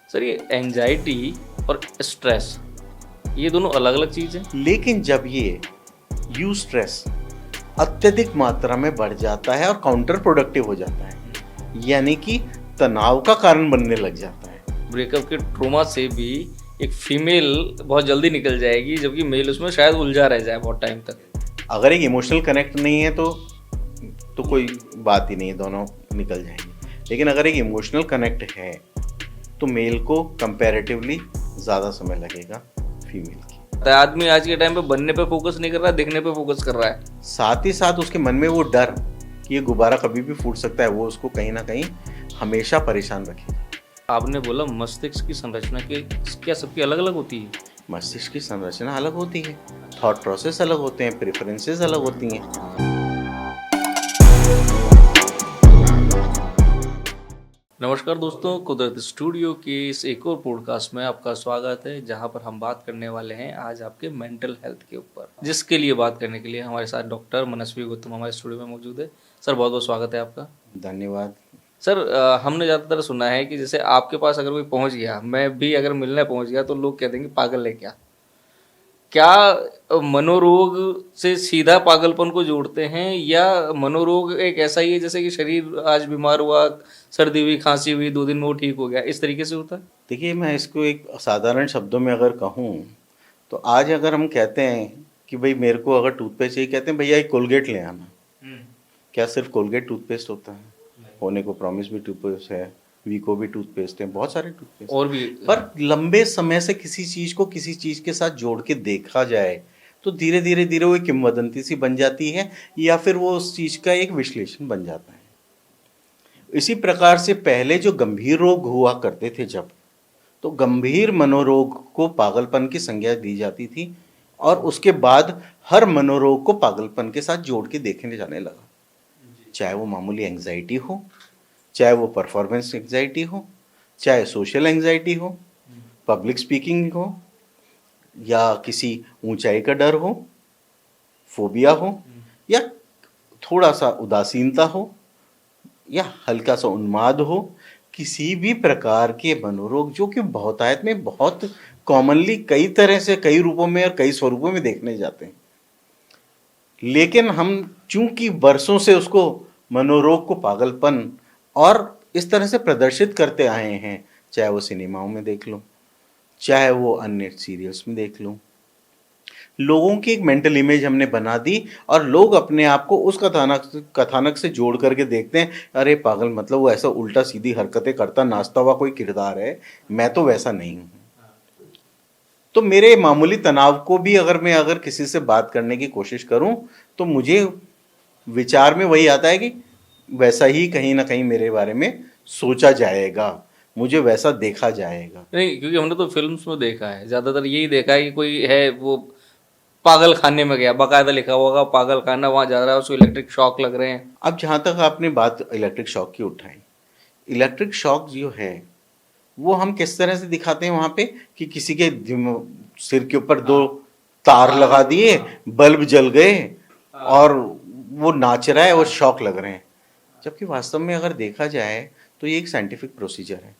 Sir ये anxiety और stress ये दोनों अलग अलग चीज़ हैं। लेकिन जब ये यू स्ट्रेस अत्यधिक मात्रा में बढ़ जाता है और काउंटर प्रोडक्टिव हो जाता है, यानी कि तनाव का कारण बनने लग जाता है। ब्रेकअप के ट्रोमा से भी एक फीमेल बहुत जल्दी निकल जाएगी, जबकि मेल उसमें शायद उलझा रह जाए बहुत टाइम तक। अगर एक इमोशनल कनेक्ट नहीं है तो कोई बात ही नहीं है, दोनों निकल जाएंगे। लेकिन अगर एक इमोशनल कनेक्ट है तो मेल को कंपैरेटिवली ज़्यादा समय लगेगा फीमेल की। आदमी आज के टाइम पे बनने पे फोकस नहीं कर रहा है, दिखने पे फोकस कर रहा है। साथ ही साथ उसके मन में वो डर कि ये गुब्बारा कभी भी फूट सकता है, वो उसको कहीं ना कहीं हमेशा परेशान रखेगा। आपने बोला मस्तिष्क की संरचना के क्या सबकी अलग अलग होती है? मस्तिष्क की संरचना अलग होती है, थॉट प्रोसेस अलग होते हैं, प्रेफरेंसेस अलग होती हैं। नमस्कार दोस्तों, कुदरत स्टूडियो के इस एक और पॉडकास्ट में आपका स्वागत है, जहां पर हम बात करने वाले हैं आज आपके मेंटल हेल्थ के ऊपर। जिसके लिए बात करने के लिए हमारे साथ डॉक्टर मनस्वी गौतम हमारे स्टूडियो में मौजूद है। सर बहुत बहुत स्वागत है आपका। धन्यवाद। सर हमने ज़्यादातर सुना है कि जैसे आपके पास अगर कोई पहुंच गया, मैं भी अगर मिलने पहुंच गया, तो लोग कह देंगे पागल है क्या मनोरोग से सीधा पागलपन को जोड़ते हैं, या मनोरोग एक ऐसा ही है जैसे कि शरीर आज बीमार हुआ, सर्दी हुई, खांसी हुई, 2 दिन में वो ठीक हो गया, इस तरीके से होता है? देखिए, मैं इसको एक साधारण शब्दों में अगर कहूँ तो आज अगर हम कहते हैं कि भाई मेरे को अगर टूथपेस्ट चाहिए, कहते हैं भैया एक कोलगेट ले आना। क्या सिर्फ कोलगेट टूथपेस्ट होता है? होने को प्रॉमिस भी टूथपेस्ट है, वीको भी टूथपेस्ट है, बहुत सारे टूथपेस्ट और भी। पर लंबे समय से किसी चीज को किसी चीज के साथ जोड़ के देखा जाए तो धीरे धीरे धीरे वो एक किंवदंती सी बन जाती है, या फिर वो उस चीज का एक विश्लेषण बन जाता है। इसी प्रकार से पहले जो गंभीर रोग हुआ करते थे, जब तो गंभीर मनोरोग को पागलपन की संज्ञा दी जाती थी, और उसके बाद हर मनोरोग को पागलपन के साथ जोड़ के देखने जाने लगा। चाहे वो मामूली एंग्जाइटी हो, चाहे वो परफॉर्मेंस एंग्जाइटी हो, चाहे सोशल एंग्जाइटी हो, पब्लिक स्पीकिंग हो, या किसी ऊंचाई का डर हो, फोबिया हो, या थोड़ा सा उदासीनता हो, या हल्का सा उन्माद हो, किसी भी प्रकार के मनोरोग जो कि बहुतायत में बहुत कॉमनली कई तरह से, कई रूपों में और कई स्वरूपों में देखने जाते हैं, लेकिन हम चूंकि वर्षों से उसको मनोरोग को पागलपन और इस तरह से प्रदर्शित करते आए हैं, चाहे वो सिनेमाओं में देख लो, चाहे वो अन्य सीरियल्स में देख लो, लोगों की एक मेंटल इमेज हमने बना दी और लोग अपने आप को उस कथानक से जोड़ करके देखते हैं, अरे पागल मतलब वो ऐसा उल्टा सीधी हरकतें करता नाचता हुआ कोई किरदार है, मैं तो वैसा नहीं हूँ। तो मेरे मामूली तनाव को भी अगर किसी से बात करने की कोशिश करूं तो मुझे विचार में वही आता है कि वैसा ही कहीं ना कहीं मेरे बारे में सोचा जाएगा, मुझे वैसा देखा जाएगा। नहीं, क्योंकि हमने तो फिल्म्स में देखा है, ज़्यादातर यही देखा है कि कोई है वो पागल खाने में गया, बाकायदा लिखा होगा पागल खाना, वहाँ जा रहा है, उसको इलेक्ट्रिक शॉक लग रहे हैं। अब जहाँ तक आपने बात इलेक्ट्रिक शॉक की उठाई, इलेक्ट्रिक शॉक जो है वो हम किस तरह से दिखाते हैं वहाँ पे कि किसी के सिर के ऊपर 2 तार लगा दिए, बल्ब जल गए और वो नाच रहा है, वो शॉक लग रहे हैं। जबकि वास्तव में अगर देखा जाए तो ये एक साइंटिफिक प्रोसीजर है।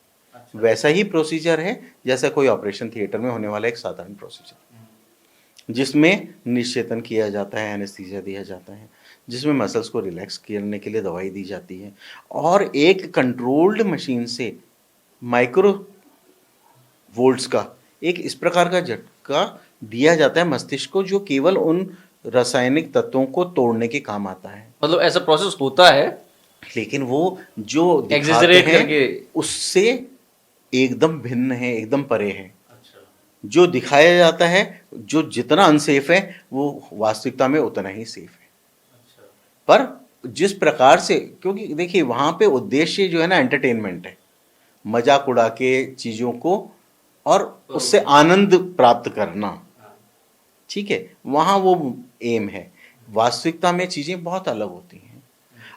वैसा ही प्रोसीजर है जैसा कोई ऑपरेशन थिएटर में होने वाला एक साधारण प्रोसीजर, जिसमें निश्चेतन किया जाता है, एनेस्थीसिया दिया जाता है, जिसमें मसल्स को रिलैक्स करने के लिए दवाई दी जाती है, और एक कंट्रोल्ड मशीन से माइक्रो वोल्ट्स का एक इस प्रकार का झटका दिया जाता है मस्तिष्क को, जो केवल उन रासायनिक तत्वों को तोड़ने के काम आता है। मतलब ऐसा प्रोसेस होता है, लेकिन वो जो दिखाते Exaggerate हैं करके उससे एकदम भिन्न है, एकदम परे है। जो दिखाया जाता है, जो जितना अनसेफ है, वो वास्तविकता में उतना ही सेफ है। पर जिस प्रकार से, क्योंकि देखिए वहां पे उद्देश्य जो है ना एंटरटेनमेंट है, मजाक उड़ा के चीजों को और उससे आनंद प्राप्त करना, ठीक है, वहां वो एम है। वास्तविकता में चीजें बहुत अलग होती हैं।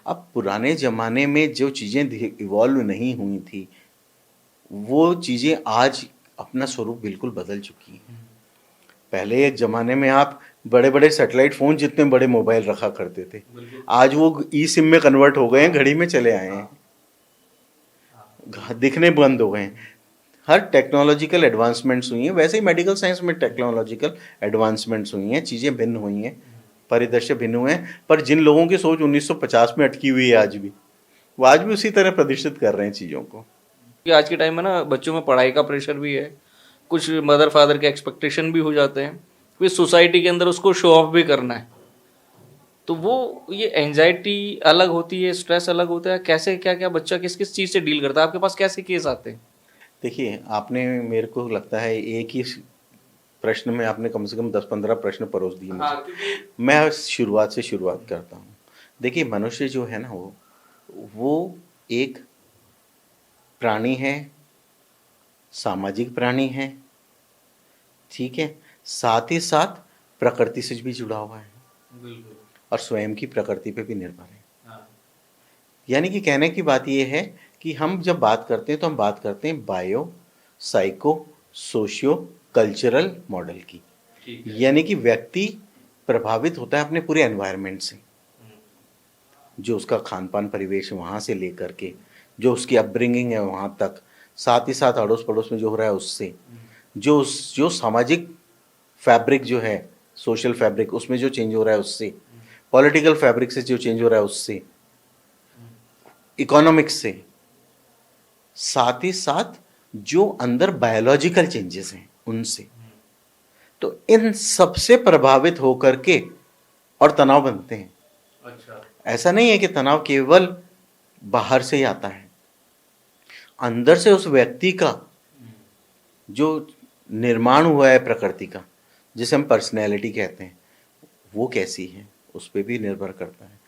अब पुराने जमाने में जो चीजें इवॉल्व नहीं हुई थी, वो चीजें आज अपना स्वरूप बिल्कुल बदल चुकी हैं। पहले एक जमाने में आप बड़े बड़े सैटेलाइट फोन जितने बड़े मोबाइल रखा करते थे, आज वो ई सिम में कन्वर्ट हो गए हैं, घड़ी में चले आए हैं, दिखने बंद हो गए हैं। हर टेक्नोलॉजिकल एडवांसमेंट्स हुई हैं, वैसे ही मेडिकल साइंस में टेक्नोलॉजिकल एडवांसमेंट्स हुई हैं, चीज़ें भिन्न हुई हैं, परिदृश्य भिन्न हुए हैं, पर जिन लोगों की सोच 1950 में अटकी हुई है आज भी, वो आज भी उसी तरह प्रदर्शित कर रहे हैं चीज़ों को। कि आज के टाइम में ना बच्चों में पढ़ाई का प्रेशर भी है, कुछ मदर फादर के एक्सपेक्टेशन भी हो जाते हैं, फिर सोसाइटी के अंदर उसको शो ऑफ भी करना है, तो वो ये एंजाइटी अलग होती है, स्ट्रेस अलग होता है, कैसे क्या क्या बच्चा किस किस चीज़ से डील करता है, आपके पास कैसे केस आते हैं? देखिए, आपने, मेरे को लगता है एक ही प्रश्न में आपने कम से कम 10-15 प्रश्न परोस दिए मुझे। मैं शुरुआत करता हूँ। देखिए, मनुष्य जो है ना, वो एक प्राणी है, सामाजिक प्राणी है, ठीक है, साथ ही साथ प्रकृति से भी जुड़ा हुआ है बिल्कुल। और स्वयं की प्रकृति पे भी निर्भर है। यानी कि कहने की बात यह है कि हम जब बात करते हैं तो हम बात करते हैं bio, psycho, socio cultural model की। यानी कि व्यक्ति प्रभावित होता है अपने पूरे एनवायरनमेंट से, जो उसका खान पान परिवेश वहाँ से लेकर के जो उसकी अपब्रिंगिंग है वहाँ तक, साथ ही साथ अड़ोस पड़ोस में जो हो रहा है उससे, जो सामाजिक फैब्रिक जो है, सोशल फैब्रिक, उसमें जो चेंज हो रहा है उससे, पॉलिटिकल फैब्रिक से जो चेंज हो रहा है उससे, इकोनॉमिक्स से, साथ ही साथ जो अंदर बायोलॉजिकल चेंजेस हैं उनसे। तो इन सबसे प्रभावित होकर के और तनाव बनते हैं। अच्छा। ऐसा नहीं है कि तनाव केवल बाहर से ही आता है, अंदर से उस व्यक्ति का जो निर्माण हुआ है प्रकृति का, जिसे हम पर्सनैलिटी कहते हैं, वो कैसी है उस पर भी निर्भर करता है।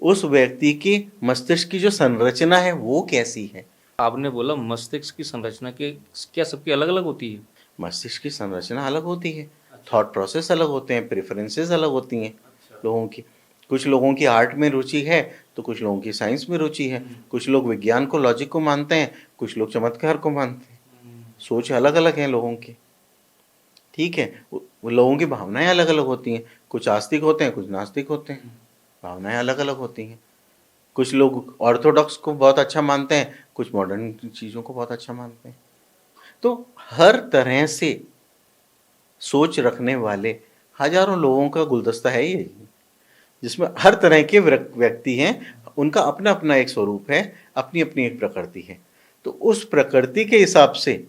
उस व्यक्ति की मस्तिष्क की जो संरचना है वो कैसी है। आपने बोला मस्तिष्क की संरचना के क्या सबकी अलग अलग होती है? मस्तिष्क की संरचना अलग होती है, थॉट प्रोसेस अलग होते हैं, प्रेफरेंसेस अलग होती हैं लोगों की। कुछ लोगों की आर्ट में रुचि है तो कुछ लोगों की साइंस में रुचि है, कुछ लोग विज्ञान को, लॉजिक को मानते हैं, कुछ लोग चमत्कार को मानते हैं। सोच अलग अलग है लोगों की, ठीक है। वो लोगों की भावनाएं अलग अलग होती हैं, कुछ आस्तिक होते हैं, कुछ नास्तिक होते हैं, भावनाएं अलग अलग होती हैं। कुछ लोग ऑर्थोडॉक्स को बहुत अच्छा मानते हैं, कुछ मॉडर्न चीज़ों को बहुत अच्छा मानते हैं। तो हर तरह से सोच रखने वाले हजारों लोगों का गुलदस्ता है ये, जिसमें हर तरह के व्यक्ति हैं, उनका अपना अपना एक स्वरूप है, अपनी अपनी एक प्रकृति है। तो उस प्रकृति के हिसाब से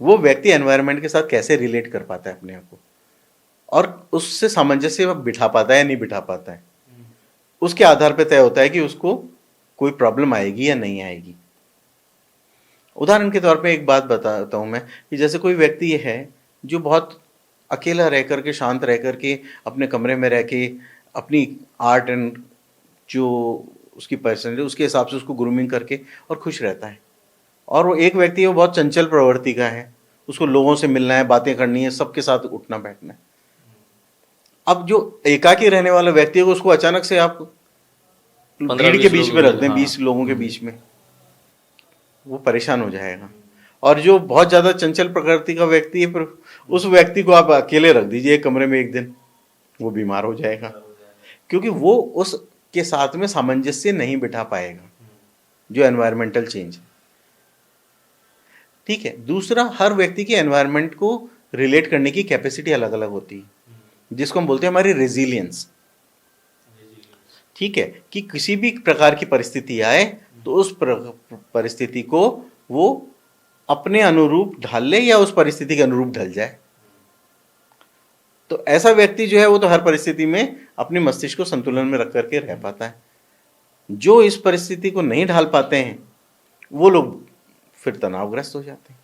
वो व्यक्ति एनवायरनमेंट के साथ कैसे रिलेट कर पाता है अपने आप को, और उससे सामंजस्य बिठा पाता है या नहीं बिठा पाता है, उसके आधार पर तय होता है कि उसको कोई प्रॉब्लम आएगी या नहीं आएगी। उदाहरण के तौर पे एक बात बताता हूँ मैं, कि जैसे कोई व्यक्ति है जो बहुत अकेला रह करके, शांत रह करके, अपने कमरे में रह के अपनी आर्ट एंड जो उसकी पर्सनैलिटी उसके हिसाब से उसको ग्रूमिंग करके और खुश रहता है। और वो एक व्यक्ति है वो बहुत चंचल प्रवृत्ति का है, उसको लोगों से मिलना है, बातें करनी है, सबके साथ उठना बैठना है। अब जो एकाकी रहने वाला व्यक्ति है उसको अचानक से आप भीड़ के बीच में रख दें, 20 लोगों के बीच में, वो परेशान हो जाएगा। और जो बहुत ज़्यादा चंचल प्रकृति का व्यक्ति है, फिर उस व्यक्ति को आप अकेले रख दीजिए एक कमरे में एक दिन, वो बीमार हो जाएगा, क्योंकि वो उसके साथ में सामंजस्य नहीं बिठा पाएगा, जो एनवायरमेंटल चेंज। ठीक है। दूसरा, हर व्यक्ति की एनवायरनमेंट को रिलेट करने की कैपेसिटी अलग अलग होती है, जिसको हम बोलते हैं हमारी रेजिलियंस। ठीक है, कि किसी भी प्रकार की परिस्थिति आए तो उस परिस्थिति को वो अपने अनुरूप ढाल ले या उस परिस्थिति के अनुरूप ढल जाए। तो ऐसा व्यक्ति जो है वो तो हर परिस्थिति में अपने मस्तिष्क को संतुलन में रख करके रह पाता है। जो इस परिस्थिति को नहीं ढाल पाते हैं वो लोग फिर तनावग्रस्त हो जाते हैं।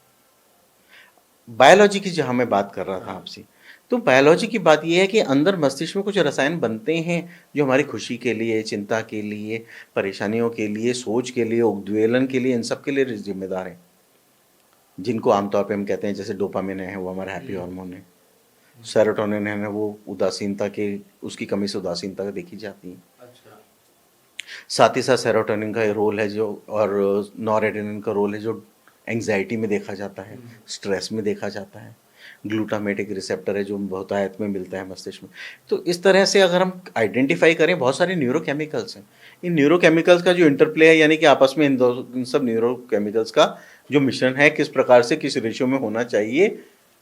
बायोलॉजी की जहां मैं बात कर रहा था आपसे, तो बायोलॉजी की बात यह है कि अंदर मस्तिष्क में कुछ रसायन बनते हैं जो हमारी खुशी के लिए, चिंता के लिए, परेशानियों के लिए, सोच के लिए, उद्वेलन के लिए, इन सब के लिए जिम्मेदार हैं, जिनको आमतौर पे हम कहते हैं, जैसे डोपामिन है वो हमारा हैप्पी हार्मोन है, सेरोटोनिन है ना वो उदासीनता के, उसकी कमी से उदासीनता देखी जाती है। अच्छा। साथ ही साथ सेरोटोनिन का रोल है जो, और नॉरेड्रेनालिन का रोल है जो एंग्जाइटी में देखा जाता है, स्ट्रेस में देखा जाता है। ग्लूटामेटिक रिसेप्टर है जो बहुतायत में मिलता है मस्तिष्क में। तो इस तरह से अगर हम आइडेंटिफाई करें, बहुत सारे न्यूरोकेमिकल्स हैं। इन न्यूरोकेमिकल्स का जो इंटरप्ले है, यानी कि आपस में इन सब न्यूरोकेमिकल्स का जो मिश्रण है किस प्रकार से किस रेशियो में होना चाहिए,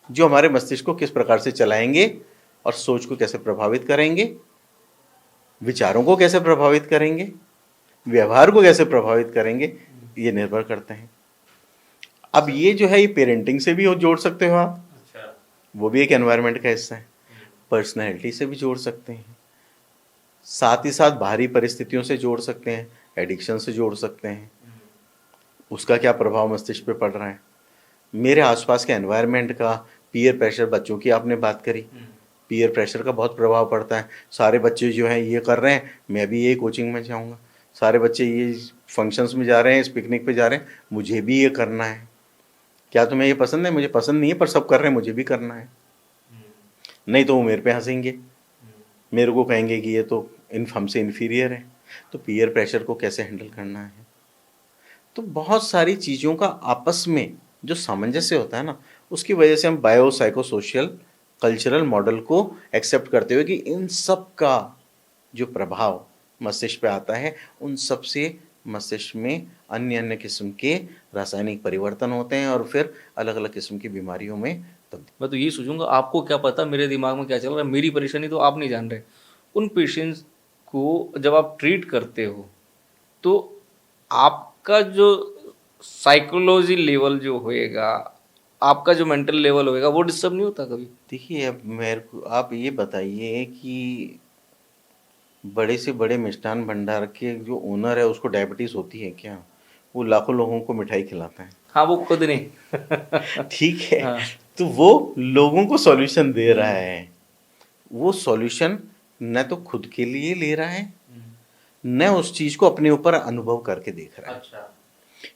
जो हमारे मस्तिष्क को किस प्रकार से चलाएंगे और सोच को कैसे प्रभावित करेंगे, विचारों को कैसे प्रभावित करेंगे, व्यवहार को कैसे प्रभावित करेंगे, ये निर्भर करते हैं। अब ये जो है ये पेरेंटिंग से भी जोड़ सकते हो आप, वो भी एक एनवायरनमेंट का हिस्सा है। पर्सनैलिटी से भी जोड़ सकते हैं, साथ ही साथ बाहरी परिस्थितियों से जोड़ सकते हैं, एडिक्शन से जोड़ सकते हैं, उसका क्या प्रभाव मस्तिष्क पे पड़ रहा है, मेरे आसपास के एनवायरनमेंट का, पीयर प्रेशर, बच्चों की आपने बात करी, पीयर प्रेशर का बहुत प्रभाव पड़ता है। सारे बच्चे जो हैं ये कर रहे हैं, मैं भी ये कोचिंग में जाऊंगा, सारे बच्चे ये फंक्शंस में जा रहे हैं, इस पिकनिक पे जा रहे हैं, मुझे भी ये करना है। क्या तुम्हें ये पसंद है? मुझे पसंद नहीं है, पर सब कर रहे हैं, मुझे भी करना है। नहीं तो वो मेरे पे हंसेंगे, मेरे को कहेंगे कि ये तो हमसे इन्फीरियर है। तो पीयर प्रेशर को कैसे हैंडल करना है, तो बहुत सारी चीज़ों का आपस में जो सामंजस्य होता है ना, उसकी वजह से हम bio psycho social cultural model को एक्सेप्ट करते हुए कि इन सब का जो प्रभाव मस्तिष्क पे आता है, उन सब से मस्तिष्क में अन्य अन्य किस्म के रासायनिक परिवर्तन होते हैं और फिर अलग अलग किस्म की बीमारियों में तब्दील। मैं तो यही सोचूंगा, आपको क्या पता मेरे दिमाग में क्या चल रहा है, मेरी परेशानी तो आप नहीं जान रहे। उन पेशेंट्स को जब आप ट्रीट करते हो तो आपका जो साइकोलॉजी लेवल जो होएगा, आपका जो मेंटल लेवल होएगा, वो डिस्टर्ब नहीं होता कभी? देखिए, अब मेरे को आप ये बताइए कि बड़े से बड़े मिष्ठान भंडार के जो ओनर है उसको डायबिटीज होती है क्या? वो लाखों लोगों को मिठाई खिलाता है। हाँ, वो खुद नहीं। ठीक है, हाँ। तो वो लोगों को सॉल्यूशन दे रहा है। वो सॉल्यूशन न तो खुद के लिए ले रहा है, न उस चीज को अपने ऊपर अनुभव करके देख रहा है। अच्छा।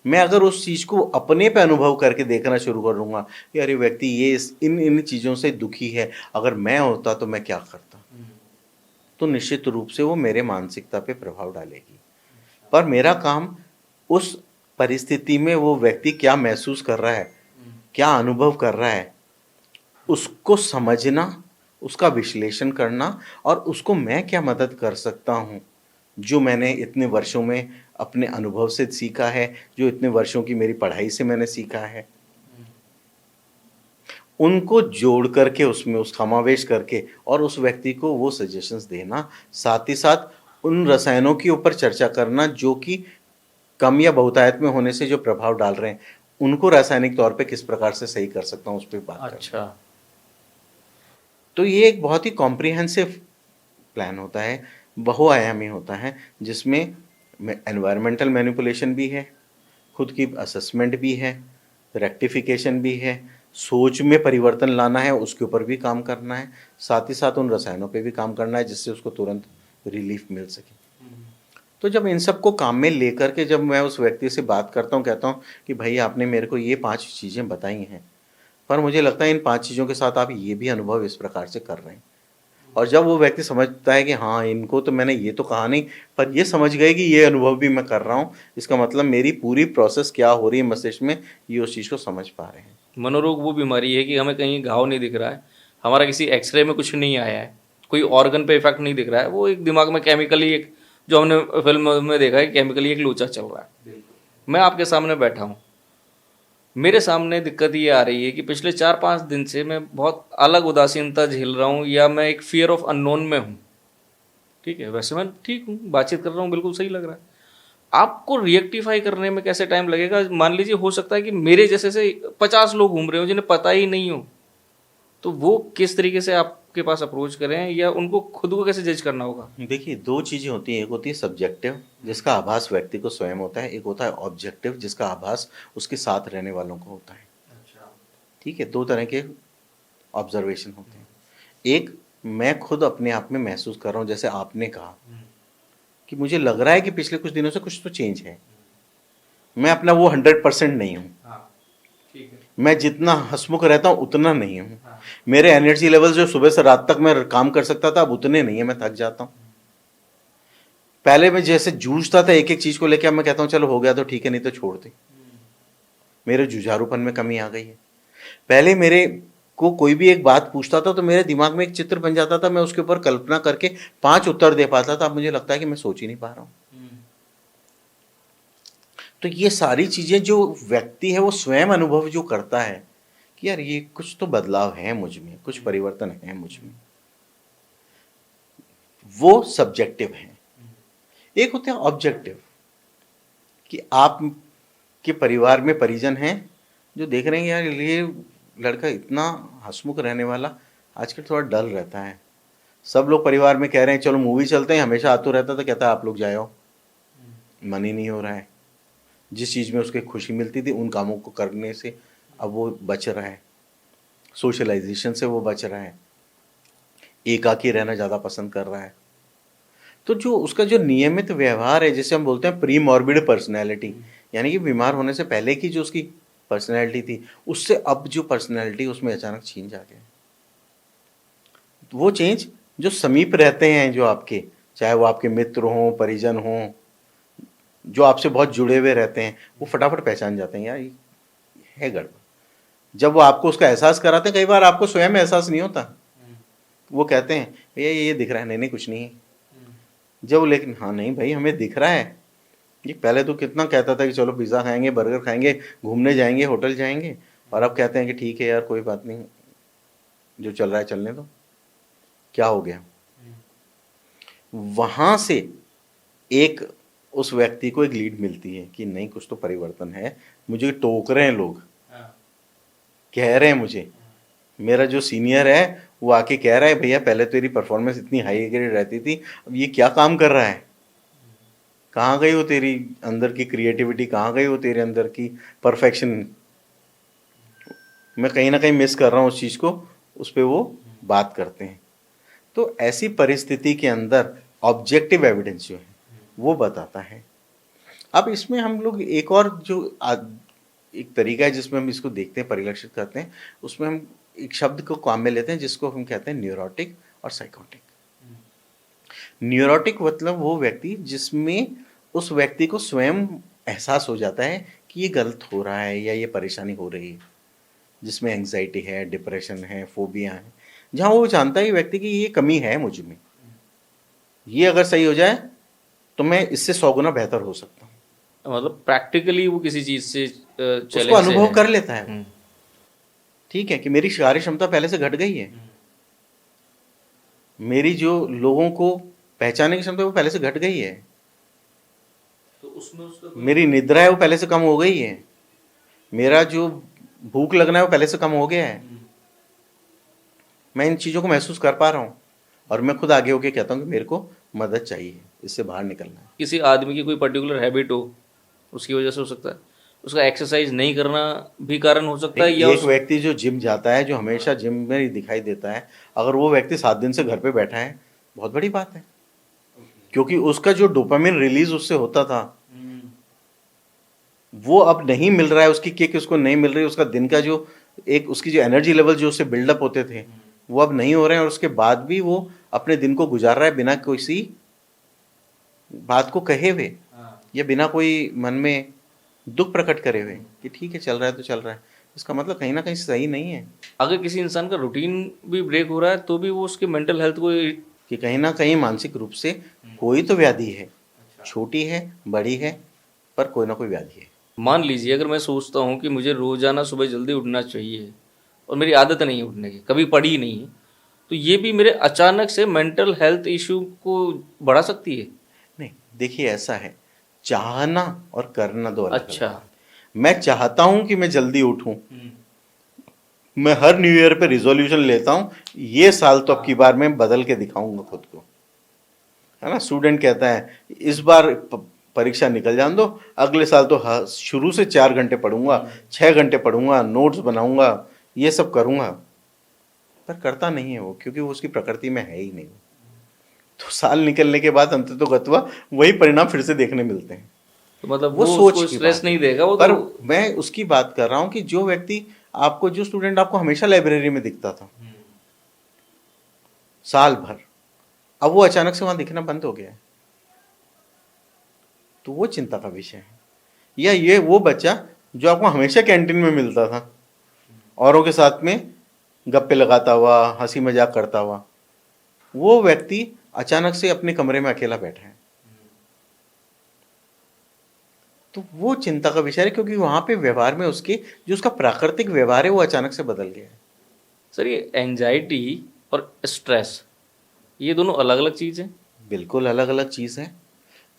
मैं अगर उस चीज को अपने पे अनुभव करके देखना शुरू कर दूंगा, यार ये व्यक्ति ये इन इन चीजों से दुखी है, अगर मैं होता तो मैं क्या करता, तो निश्चित रूप से वो मेरे मानसिकता पे प्रभाव डालेगी। पर मेरा काम उस परिस्थिति में वो व्यक्ति क्या महसूस कर रहा है, क्या अनुभव कर रहा है, उसको समझना, उसका विश्लेषण करना और उसको मैं क्या मदद कर सकता हूँ, जो मैंने इतने वर्षों में अपने अनुभव से सीखा है, जो इतने वर्षों की मेरी पढ़ाई से मैंने सीखा है, उनको जोड़ करके उसमें उस समावेश करके और उस व्यक्ति को वो सजेशंस देना, साथ ही साथ उन रसायनों के ऊपर चर्चा करना जो कि कम या बहुतायत में होने से जो प्रभाव डाल रहे हैं, उनको रासायनिक तौर पे किस प्रकार से सही कर सकता हूँ, उस पर बात करना। अच्छा। तो ये एक बहुत ही कॉम्प्रिहेंसिव प्लान होता है, बहुआयामी होता है, जिसमें एनवायरमेंटल मैनिपुलेशन भी है, खुद की असेसमेंट भी है, रेक्टिफिकेशन भी है, सोच में परिवर्तन लाना है, उसके ऊपर भी काम करना है, साथ ही साथ उन रसायनों पे भी काम करना है जिससे उसको तुरंत रिलीफ मिल सके। तो जब इन सब को काम में लेकर के जब मैं उस व्यक्ति से बात करता हूँ, कहता हूँ कि भाई आपने मेरे को ये 5 चीज़ें बताई हैं, पर मुझे लगता है इन 5 चीज़ों के साथ आप ये भी अनुभव इस प्रकार से कर रहे हैं, और जब वो व्यक्ति समझता है कि हाँ इनको तो मैंने ये तो कहा नहीं, पर ये समझ गए कि ये अनुभव भी मैं कर रहा हूँ, इसका मतलब मेरी पूरी प्रोसेस क्या हो रही है मस्तिष्क में, ये उस चीज़ को समझ पा रहे हैं। मनोरोग वो बीमारी है कि हमें कहीं घाव नहीं दिख रहा है, हमारा किसी एक्सरे में कुछ नहीं आया है, कोई ऑर्गन पे इफेक्ट नहीं दिख रहा है, वो एक दिमाग में केमिकली एक, जो हमने फिल्म में देखा है, केमिकली एक लोचा चल रहा है। मैं आपके सामने बैठा हूँ, मेरे सामने दिक्कत ये आ रही है कि पिछले 4-5 दिन से मैं बहुत अलग उदासीनता झेल रहा हूँ, या मैं एक फियर ऑफ अननोन में हूँ। ठीक है, वैसे मैं ठीक हूँ, बातचीत कर रहा हूँ, बिल्कुल सही लग रहा है। आपको रिएक्टिफाई करने में कैसे टाइम लगेगा? मान लीजिए हो सकता है कि मेरे जैसे से 50 लोग घूम रहे हो जिन्हें पता ही नहीं हो, तो वो किस तरीके से आपके पास अप्रोच करें, या उनको खुद को कैसे जज करना होगा? देखिए, 2 चीज़ें होती हैं, एक होती है सब्जेक्टिव जिसका आभास व्यक्ति को स्वयं होता है, एक होता है ऑब्जेक्टिव जिसका आभास उसके साथ रहने वालों को होता है। ठीक है, 2 तरह के ऑब्जर्वेशन होते हैं। एक, मैं खुद अपने आप में महसूस कर रहा हूँ, जैसे आपने कहा कि मुझे लग रहा है कि पिछले कुछ दिनों से कुछ तो चेंज है, मैं अपना वो 100% नहीं हूँ, मैं जितना हंसमुख रहता हूँ उतना नहीं हूँ, मेरे एनर्जी लेवल जो सुबह से रात तक मैं काम कर सकता था अब उतने नहीं है, मैं थक जाता हूँ। पहले मैं जैसे जूझता था एक एक चीज को लेकर, अब मैं कहता हूँ चलो हो गया तो ठीक है, नहीं तो छोड़ दे। मेरे जुझारूपन में कमी आ गई है। पहले मेरे को कोई भी एक बात पूछता था तो मेरे दिमाग में एक चित्र बन जाता था, मैं उसके ऊपर कल्पना करके 5 उत्तर दे पाता था, अब मुझे लगता है कि मैं सोच ही नहीं पा रहा हूँ। तो ये सारी चीजें जो व्यक्ति है वो स्वयं अनुभव जो करता है कि यार ये कुछ तो बदलाव है मुझ में, कुछ परिवर्तन है मुझ में, वो सब्जेक्टिव है। एक होते हैं ऑब्जेक्टिव, कि आप के परिवार में परिजन हैं जो देख रहे हैं यार ये लड़का इतना हंसमुख रहने वाला आजकल थोड़ा डल रहता है, सब लोग परिवार में कह रहे हैं चलो मूवी चलते हैं, हमेशा आतुर रहता तो कहता है आप लोग जाओ, मन ही नहीं हो रहा है। जिस चीज़ में उसके खुशी मिलती थी उन कामों को करने से अब वो बच रहा है, सोशलाइजेशन से वो बच रहा है, एकाकी रहना ज़्यादा पसंद कर रहा है। तो जो उसका जो नियमित व्यवहार है, जिसे हम बोलते हैं प्री मॉर्बिड पर्सनैलिटी, यानी कि बीमार होने से पहले की जो उसकी पर्सनैलिटी थी उससे अब जो पर्सनैलिटी उसमें अचानक चेंज आ गया। वो चेंज जो समीप रहते हैं, जो आपके, चाहे वो आपके मित्र हों, परिजन हों, जो आपसे बहुत जुड़े हुए रहते हैं, वो फटाफट पहचान जाते हैं यार ये है गड़बड़। जब वो आपको उसका एहसास कराते हैं, कई बार आपको स्वयं एहसास नहीं होता, वो कहते हैं भैया ये दिख रहा है, नहीं नहीं कुछ नहीं है। जब लेकिन हाँ नहीं भाई हमें दिख रहा है, ये पहले तो कितना कहता था कि चलो पिज़्ज़ा खाएंगे, बर्गर खाएंगे, घूमने जाएंगे, होटल जाएंगे, और अब कहते हैं कि ठीक है यार कोई बात नहीं, जो चल रहा है चलने दो, क्या हो गया। वहां से एक उस व्यक्ति को एक लीड मिलती है कि नहीं कुछ तो परिवर्तन है, मुझे टोक रहे हैं लोग, कह रहे हैं मुझे, मेरा जो सीनियर है वो आके कह रहा है भैया पहले तो तेरी परफॉर्मेंस इतनी हाई ग्रेड रहती थी, अब ये क्या काम कर रहा है, कहाँ गई वो तेरी अंदर की क्रिएटिविटी, कहाँ गई वो तेरे अंदर की परफेक्शन, मैं कहीं ना कहीं मिस कर रहा हूँ उस चीज़ को, उस पर वो बात करते हैं। तो ऐसी परिस्थिति के अंदर ऑब्जेक्टिव एविडेंस जो है वो बताता है। अब इसमें हम लोग एक और जो एक तरीका है जिसमें हम इसको देखते हैं, परिलक्षित करते हैं, उसमें हम एक शब्द को काम में लेते हैं जिसको हम कहते हैं न्यूरोटिक और साइकोटिक। न्यूरोटिक मतलब वो व्यक्ति जिसमें उस व्यक्ति को स्वयं एहसास हो जाता है कि ये गलत हो रहा है या ये परेशानी हो रही है, जिसमें एंग्जाइटी है, डिप्रेशन है, फोबिया है, जहाँ वो जानता है व्यक्ति की ये कमी है मुझ में, ये अगर सही हो जाए तो मैं इससे 100 गुना बेहतर हो सकता हूँ। मतलब प्रैक्टिकली वो किसी चीज से उसको अनुभव कर लेता है, ठीक है, कि मेरी कार्य क्षमता पहले से घट गई है, मेरी जो लोगों को पहचानने की क्षमता वो पहले से घट गई है, तो उसमें उसका मेरी निद्रा है वो पहले से कम हो गई है, मेरा जो भूख लगना है वो पहले से कम हो गया है, मैं इन चीज़ों को महसूस कर पा रहा हूँ और मैं खुद आगे होके कहता हूँ कि मेरे को मदद चाहिए, इससे बाहर निकलना है। किसी आदमी की कोई पर्टिकुलर हैबिट हो, उसकी वजह से हो सकता है, उसका एक्सरसाइज नहीं करना भी कारण हो सकता है, या एक व्यक्ति जो जिम जाता है, जो हमेशा जिम में ही दिखाई देता है, अगर वो व्यक्ति 7 दिन से घर पे बैठा है, बहुत बड़ी बात है, क्योंकि उसका जो डोपामिन रिलीज उससे होता था वो अब नहीं मिल रहा है, उसकी किक उसको नहीं मिल रही, उसका दिन का जो एक उसकी जो एनर्जी लेवल जो उससे बिल्डअप होते थे वो अब नहीं हो रहे हैं, और उसके बाद भी वो अपने दिन को गुजार रहा है बिना किसी बात को कहे हुए या बिना कोई मन में दुख प्रकट करे हुए कि ठीक है चल रहा है तो चल रहा है, इसका मतलब कहीं ना कहीं सही नहीं है। अगर किसी इंसान का रूटीन भी ब्रेक हो रहा है तो भी वो उसके मेंटल हेल्थ को कि कहीं ना कहीं मानसिक रूप से कोई तो व्याधि है, छोटी है बड़ी है, पर कोई ना कोई व्याधि है। मान लीजिए अगर मैं सोचता हूँ कि मुझे रोजाना सुबह जल्दी उठना चाहिए और मेरी आदत नहीं है उठने की, कभी पड़ी नहीं है, तो ये भी मेरे अचानक से मेंटल हेल्थ इशू को बढ़ा सकती है। नहीं देखिए ऐसा है, चाहना और करना दो अलग अच्छा। अलग। मैं चाहता हूं कि मैं जल्दी उठूं, मैं हर न्यू ईयर पे रिजोल्यूशन लेता हूं, ये साल तो अब की बार मैं बदल के दिखाऊंगा खुद को, है ना। स्टूडेंट कहता है इस बार परीक्षा निकल जान दो, अगले साल तो शुरू से 4 घंटे पढ़ूंगा, 6 घंटे पढ़ूंगा, नोट्स बनाऊंगा, ये सब करूंगा, पर करता नहीं है वो, क्योंकि वो उसकी प्रकृति में है ही नहीं। तो साल निकलने के बाद अंततोगत्वा वही परिणाम फिर से देखने मिलते हैं। तो मतलब वो सोच की स्ट्रेस बात नहीं है। देगा वो, पर तो मैं उसकी बात कर रहा हूं कि जो व्यक्ति आपको, जो स्टूडेंट आपको हमेशा लाइब्रेरी में दिखता था साल भर, अब वो अचानक से वहां दिखना बंद हो गया है, तो वो चिंता का विषय है। या ये वो बच्चा जो आपको हमेशा कैंटीन में मिलता था, औरों के साथ में गप्पे लगाता हुआ, हंसी मजाक करता हुआ, वो व्यक्ति अचानक से अपने कमरे में अकेला बैठा है। तो वो चिंता का विषय है, क्योंकि वहां पे व्यवहार में उसके जो उसका प्राकृतिक व्यवहार है वो अचानक से बदल गया है। सर ये एंजाइटी और स्ट्रेस ये दोनों अलग अलग चीज़ हैं। बिल्कुल अलग अलग चीज़ है।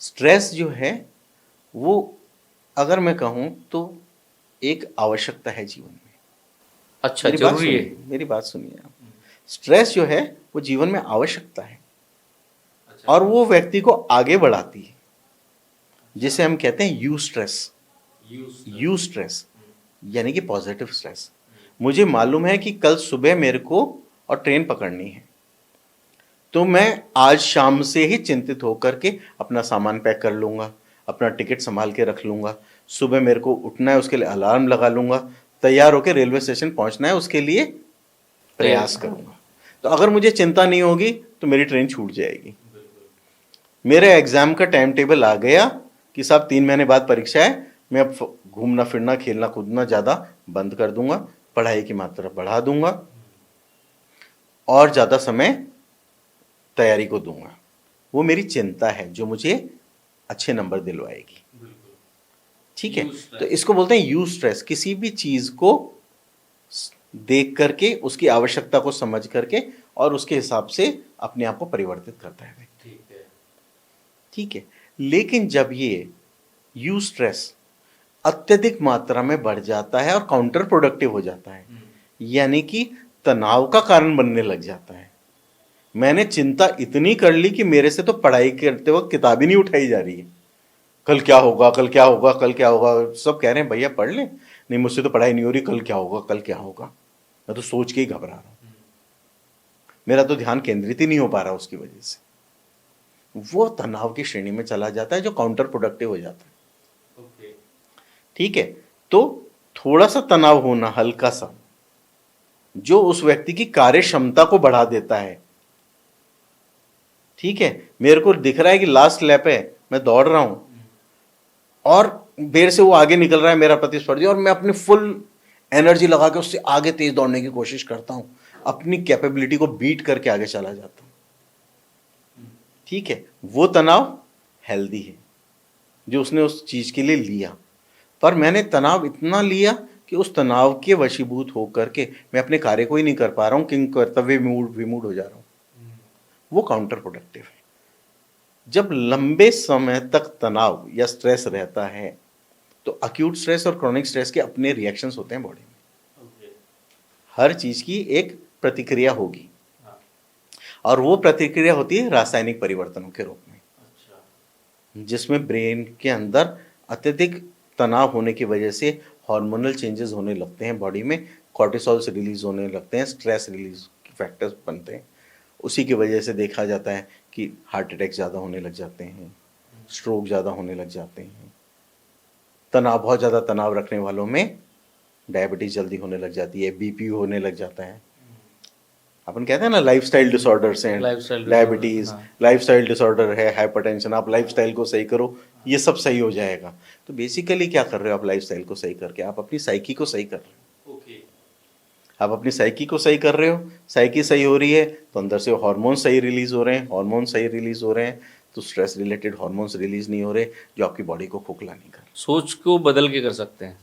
स्ट्रेस जो है वो, अगर मैं कहूँ तो, एक आवश्यकता है जीवन में। अच्छा, जरूरी है। मेरी बात सुनिए आप। स्ट्रेस जो है वो जीवन में आवश्यकता है, और वो व्यक्ति को आगे बढ़ाती है, जिसे हम कहते हैं यू स्ट्रेस। यू स्ट्रेस यानी कि पॉजिटिव स्ट्रेस। मुझे मालूम है कि कल सुबह मेरे को और ट्रेन पकड़नी है, तो मैं आज शाम से ही चिंतित होकर के अपना सामान पैक कर लूँगा, अपना टिकट संभाल के रख लूँगा। सुबह मेरे को उठना है, उसके लिए अलार्म लगा लूँगा, तैयार होकर रेलवे स्टेशन पहुँचना है, उसके लिए प्रयास करूँगा। तो अगर मुझे चिंता नहीं होगी तो मेरी ट्रेन छूट जाएगी। मेरे एग्ज़ाम का टाइम टेबल आ गया कि साहब 3 महीने बाद परीक्षा है, मैं अब घूमना फिरना खेलना कूदना ज़्यादा बंद कर दूंगा, पढ़ाई की मात्रा बढ़ा दूंगा और ज़्यादा समय तैयारी को दूंगा। वो मेरी चिंता है जो मुझे अच्छे नंबर दिलवाएगी। ठीक है, तो इसको बोलते हैं यू स्ट्रेस। किसी भी चीज़ को देख करके, उसकी आवश्यकता को समझ करके और उसके हिसाब से अपने आप को परिवर्तित करता है व्यक्ति। ठीक है, लेकिन जब ये यू स्ट्रेस अत्यधिक मात्रा में बढ़ जाता है और काउंटर प्रोडक्टिव हो जाता है, यानी कि तनाव का कारण बनने लग जाता है। मैंने चिंता इतनी कर ली कि मेरे से तो पढ़ाई करते वक्त किताब ही नहीं उठाई जा रही है। कल क्या होगा, कल क्या होगा, कल क्या होगा। सब कह रहे हैं भैया पढ़ ले, नहीं मुझसे तो पढ़ाई नहीं हो रही, कल क्या होगा, कल क्या होगा। मैं तो सोच के ही घबरा रहा हूं, मेरा तो ध्यान केंद्रित ही नहीं हो पा रहा उसकी वजह से। वो तनाव की श्रेणी में चला जाता है जो काउंटर प्रोडक्टिव हो जाता है। ठीक है, तो थोड़ा सा तनाव होना, हल्का सा, जो उस व्यक्ति की कार्य क्षमता को बढ़ा देता है। ठीक है, मेरे को दिख रहा है कि लास्ट लैप है, मैं दौड़ रहा हूं और देर से वो आगे निकल रहा है मेरा प्रतिस्पर्धी, और मैं अपनी फुल एनर्जी लगा के उससे आगे तेज दौड़ने की कोशिश करता हूं, अपनी कैपेबिलिटी को बीट करके आगे चला जाता हूं। ठीक है, वो तनाव हेल्दी है जो उसने उस चीज के लिए लिया। पर मैंने तनाव इतना लिया कि उस तनाव के वशीभूत होकर के मैं अपने कार्य को ही नहीं कर पा रहा हूं, कि कर्तव्य विमूढ़ हो जा रहा हूं। वो काउंटर प्रोडक्टिव है। जब लंबे समय तक तनाव या स्ट्रेस रहता है तो अक्यूट स्ट्रेस और क्रॉनिक स्ट्रेस के अपने रिएक्शंस होते हैं बॉडी में। हर चीज की एक प्रतिक्रिया होगी, और वो प्रतिक्रिया होती है रासायनिक परिवर्तनों के रूप में, जिसमें ब्रेन के अंदर अत्यधिक तनाव होने की वजह से हार्मोनल चेंजेस होने लगते हैं बॉडी में, कॉर्टिसोल्स रिलीज होने लगते हैं, स्ट्रेस रिलीज फैक्टर्स बनते हैं। उसी की वजह से देखा जाता है कि हार्ट अटैक ज़्यादा होने लग जाते हैं, स्ट्रोक ज़्यादा होने लग जाते हैं। तनाव, बहुत ज़्यादा तनाव रखने वालों में डायबिटीज़ जल्दी होने लग जाती है, बीपी होने लग जाता है। अपन कहते हैं ना लाइफस्टाइल डिसऑर्डर्स हैं, डायबिटीज़, लाइफस्टाइल डिसऑर्डर है, हाइपरटेंशन, आप लाइफस्टाइल को सही करो, ये सब सही हो जाएगा। तो बेसिकली क्या कर रहे हो आप लाइफस्टाइल को सही करके? आप अपनी साइकी को सही कर रहे हो। आप अपनी साइकी को सही कर रहे हो, साइकी सही हो रही है तो अंदर से हार्मोन सही रिलीज हो रहे हैं, हार्मोन सही रिलीज हो रहे हैं तो स्ट्रेस रिलेटेड हार्मोन्स रिलीज नहीं हो रहे जो आपकी बॉडी को खोखला नहीं कर रहे। सोच को बदल के कर सकते हैं,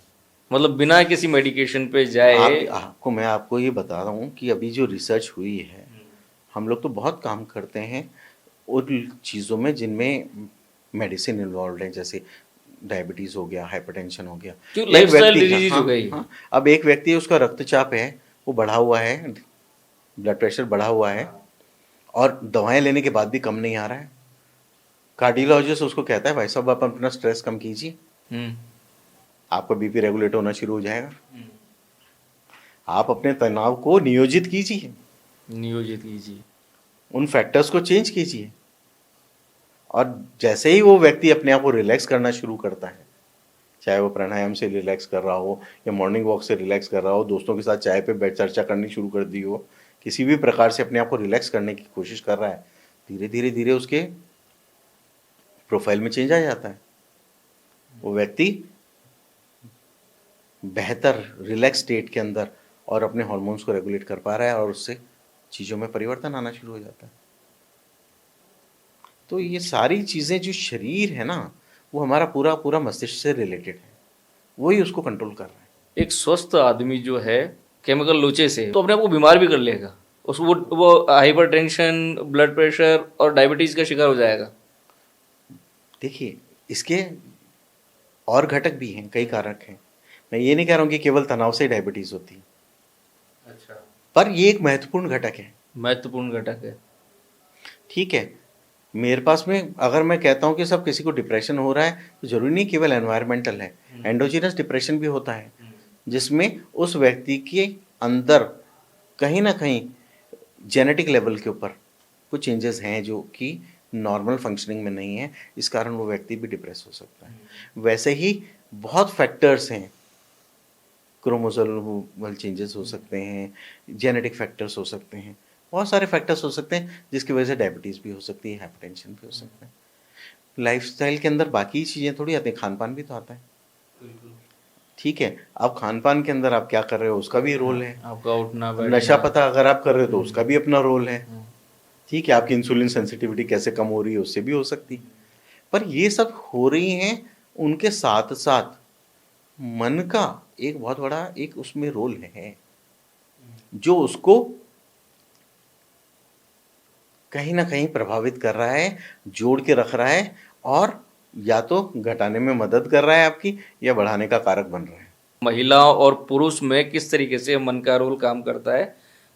मतलब बिना किसी मेडिकेशन पे जाए। आपको ये बता रहा हूँ कि अभी जो रिसर्च हुई है, हम लोग तो बहुत काम करते हैं उन चीज़ों में जिनमें मेडिसिन इन्वॉल्व है, जैसे डायबिटीज़ हो गया, हाइपरटेंशन हो गया, लाइफस्टाइल डिजीज हो गई। अब एक व्यक्ति है, उसका रक्तचाप है, वो बढ़ा हुआ है, ब्लड प्रेशर बढ़ा हुआ है, और दवाएं लेने के बाद भी कम नहीं आ रहा है। कार्डियोलॉजिस्ट उसको कहता है भाई साहब आप अपना स्ट्रेस कम कीजिए, आपका बीपी रेगुलेट होना शुरू हो जाएगा। आप अपने तनाव को नियोजित कीजिए, उन फैक्टर्स को चेंज कीजिए, और जैसे ही वो व्यक्ति अपने आप को रिलैक्स करना शुरू करता है, चाहे वो प्राणायाम से रिलैक्स कर रहा हो या मॉर्निंग वॉक से रिलैक्स कर रहा हो, दोस्तों के साथ चाय पे बैठ चर्चा करनी शुरू कर दी हो, किसी भी प्रकार से अपने आप को रिलैक्स करने की कोशिश कर रहा है, धीरे धीरे धीरे उसके प्रोफाइल में चेंज आ जाता है। वो व्यक्ति बेहतर रिलैक्स स्टेट के अंदर और अपने हार्मोन्स को रेगुलेट कर पा रहा है, और उससे चीज़ों में परिवर्तन आना शुरू हो जाता है। तो ये सारी चीज़ें जो शरीर है ना, वो हमारा पूरा पूरा मस्तिष्क से रिलेटेड है, वही उसको कंट्रोल कर रहा है। एक स्वस्थ आदमी जो है केमिकल लोचे से तो अपने आप को बीमार भी कर लेगा, उस वो हाइपरटेंशन, ब्लड प्रेशर और डायबिटीज का शिकार हो जाएगा। देखिए, इसके और घटक भी हैं, कई कारक हैं। मैं ये नहीं कह रहा हूँ कि केवल तनाव से डायबिटीज होती है, अच्छा, पर ये एक महत्वपूर्ण घटक है। महत्वपूर्ण घटक है। ठीक है, मेरे पास में अगर मैं कहता हूँ कि सब किसी को डिप्रेशन हो रहा है तो जरूरी नहीं केवल एनवायरमेंटल है, एंडोजीनस डिप्रेशन भी होता है, जिसमें उस व्यक्ति के अंदर कहीं ना कहीं जेनेटिक लेवल के ऊपर कुछ चेंजेस हैं जो कि नॉर्मल फंक्शनिंग में नहीं है, इस कारण वो व्यक्ति भी डिप्रेस हो सकता है। वैसे ही बहुत फैक्टर्स हैं, क्रोमोसोमल चेंजेस हो सकते हैं, जेनेटिक फैक्टर्स हो सकते हैं, बहुत सारे फैक्टर्स हो सकते हैं जिसकी वजह से डायबिटीज़ भी हो सकती है, हाइपरटेंशन भी हो सकता है। लाइफस्टाइल के अंदर बाकी चीज़ें थोड़ी आती हैं, खान पान भी तो आता है। ठीक है, आप खान पान के अंदर आप क्या कर रहे हो उसका भी रोल है, आपका उठना बैठना, नशा पता अगर आप कर रहे हो तो उसका भी अपना रोल है। ठीक है, आपकी इंसुलिन सेंसिटिविटी कैसे कम हो रही है उससे भी हो सकती है। पर ये सब हो रही हैं, उनके साथ साथ मन का एक बहुत बड़ा एक उसमें रोल है जो उसको कहीं ना कहीं प्रभावित कर रहा है, जोड़ के रख रहा है, और या तो घटाने में मदद कर रहा है आपकी या बढ़ाने का कारक बन रहा है। महिला और पुरुष में किस तरीके से मन का रोल काम करता है,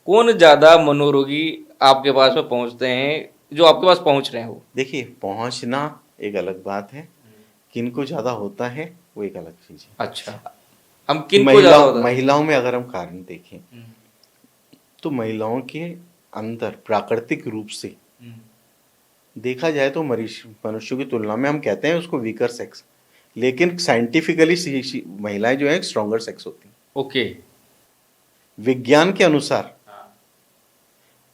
कौन ज़्यादा मनोरोगी आपके पास में पहुंचते हैं, जो आपके पास पहुंच रहे हैं वो? देखिए, पहुंचना एक अलग बात है, किनको ज़्यादा होता है वो एक अलग चीज़ है। अच्छा, हम किन को ज़्यादा होता है? महिलाओं में अगर हम कारण देखें तो महिलाओं के अंदर प्राकृतिक रूप से देखा जाए तो मनुष्यों की तुलना में हम कहते हैं उसको वीकर सेक्स, लेकिन साइंटिफिकली महिलाएं जो है स्ट्रॉन्गर सेक्स होती हैं। ओके। विज्ञान के अनुसार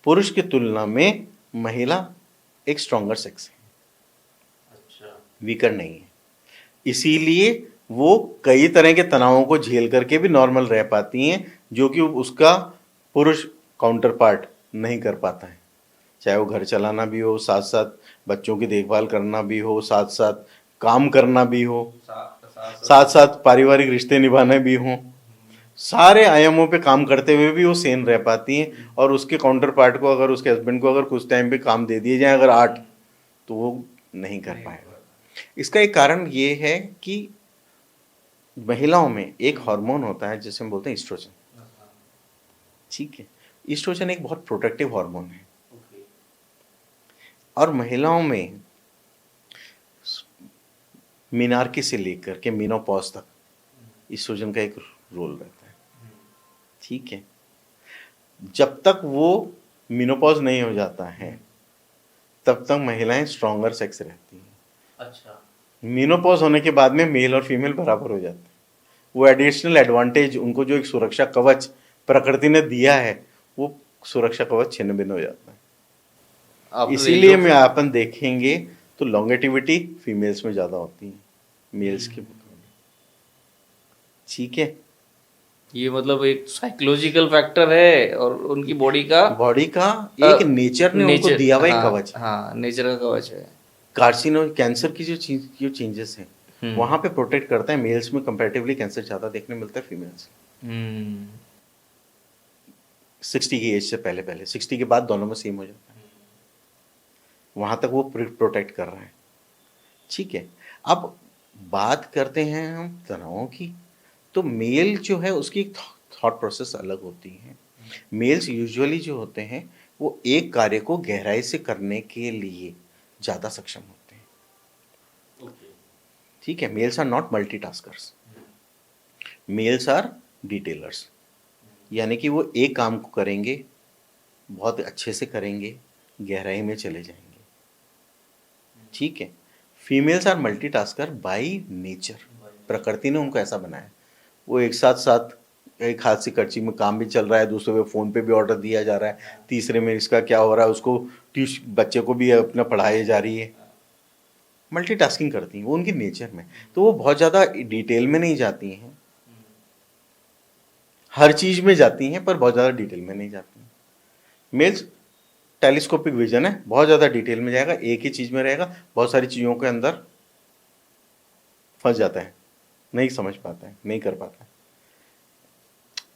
पुरुष की तुलना में महिला एक स्ट्रॉन्गर सेक्स है, अच्छा, वीकर नहीं है। इसीलिए वो कई तरह के तनावों को झेल करके भी नॉर्मल रह पाती हैं, जो कि उसका पुरुष काउंटर पार्ट नहीं कर पाता है। चाहे वो घर चलाना भी हो, साथ साथ बच्चों की देखभाल करना भी हो, साथ साथ काम करना भी हो, साथ साथ पारिवारिक रिश्ते निभाने भी हों, सारे आयामों पे काम करते हुए भी वो सेन रह पाती हैं। और उसके काउंटर पार्ट को, अगर उसके हस्बैंड को अगर कुछ टाइम पे काम दे दिए जाए अगर 8, तो वो नहीं कर पाएगा। इसका एक कारण ये है कि महिलाओं में एक हार्मोन होता है जिसे हम बोलते हैं ईस्ट्रोजन। ठीक है, ईस्ट्रोजन एक बहुत प्रोटेक्टिव हार्मोन है, और महिलाओं में मीनार्की से लेकर के मीनोपॉज तक ईस्ट्रोजन का एक रोल रहता है। ठीक है, जब तक वो मीनोपॉज नहीं हो जाता है तब तक महिलाएं स्ट्रॉन्गर सेक्स रहती हैं। अच्छा, मीनोपॉज होने के बाद में मेल और फीमेल बराबर हो जाते हैं। वो एडिशनल एडवांटेज, उनको जो एक सुरक्षा कवच प्रकृति ने दिया है, वो सुरक्षा कवच छिन्न भिन्न हो जाता है। इसीलिए में अपन देखेंगे तो लॉन्गेटिविटी फीमेल्स में ज़्यादा होती है मेल्स के मुकाबले। ठीक है, ये मतलब एक साइकोलॉजिकल फैक्टर है और उनकी बॉडी का एक नेचर ने उनको दिया हुआ एक कवच है। हाँ, नेचर का कवच है। कार्सिनो कैंसर की जो चेंजेस हैं वहाँ पे प्रोटेक्ट करता है। मेल्स में कंपैरेटिवली कैंसर ज़्यादा देखने मिलता है फीमेल्स 60 की एज से पहले 60 के बाद दोनों में सेम हो जाता है। वहाँ तक वो प्रोटेक्ट कर रहा है। ठीक है, अब बात करते हैं हम तनावों की, तो मेल जो है उसकी थॉट प्रोसेस अलग होती है। मेल्स यूजुअली जो होते हैं वो एक कार्य को गहराई से करने के लिए ज़्यादा सक्षम होते हैं। ठीक है, males are not multitaskers, males are detailers, यानी कि वो एक काम को करेंगे, बहुत अच्छे से करेंगे, गहराई में चले जाएंगे। ठीक है, females are multitasker by nature, प्रकृति ने उनको ऐसा बनाया। वो एक साथ एक हाथ से कर्ची में काम भी चल रहा है, दूसरे पे फ़ोन पे भी ऑर्डर दिया जा रहा है, तीसरे में इसका क्या हो रहा है, उसको बच्चे को भी अपना पढ़ाई जा रही है। मल्टीटास्किंग करती हैं वो उनकी नेचर में, तो वो बहुत ज़्यादा डिटेल में नहीं जाती हैं, हर चीज़ में जाती हैं पर बहुत ज़्यादा डिटेल में नहीं जाती हैं। मेल्स टेलीस्कोपिक विजन है, बहुत ज़्यादा डिटेल में जाएगा, एक ही चीज़ में रहेगा, बहुत सारी चीज़ों के अंदर फंस जाता है, नहीं समझ पाता है, नहीं कर पाता है।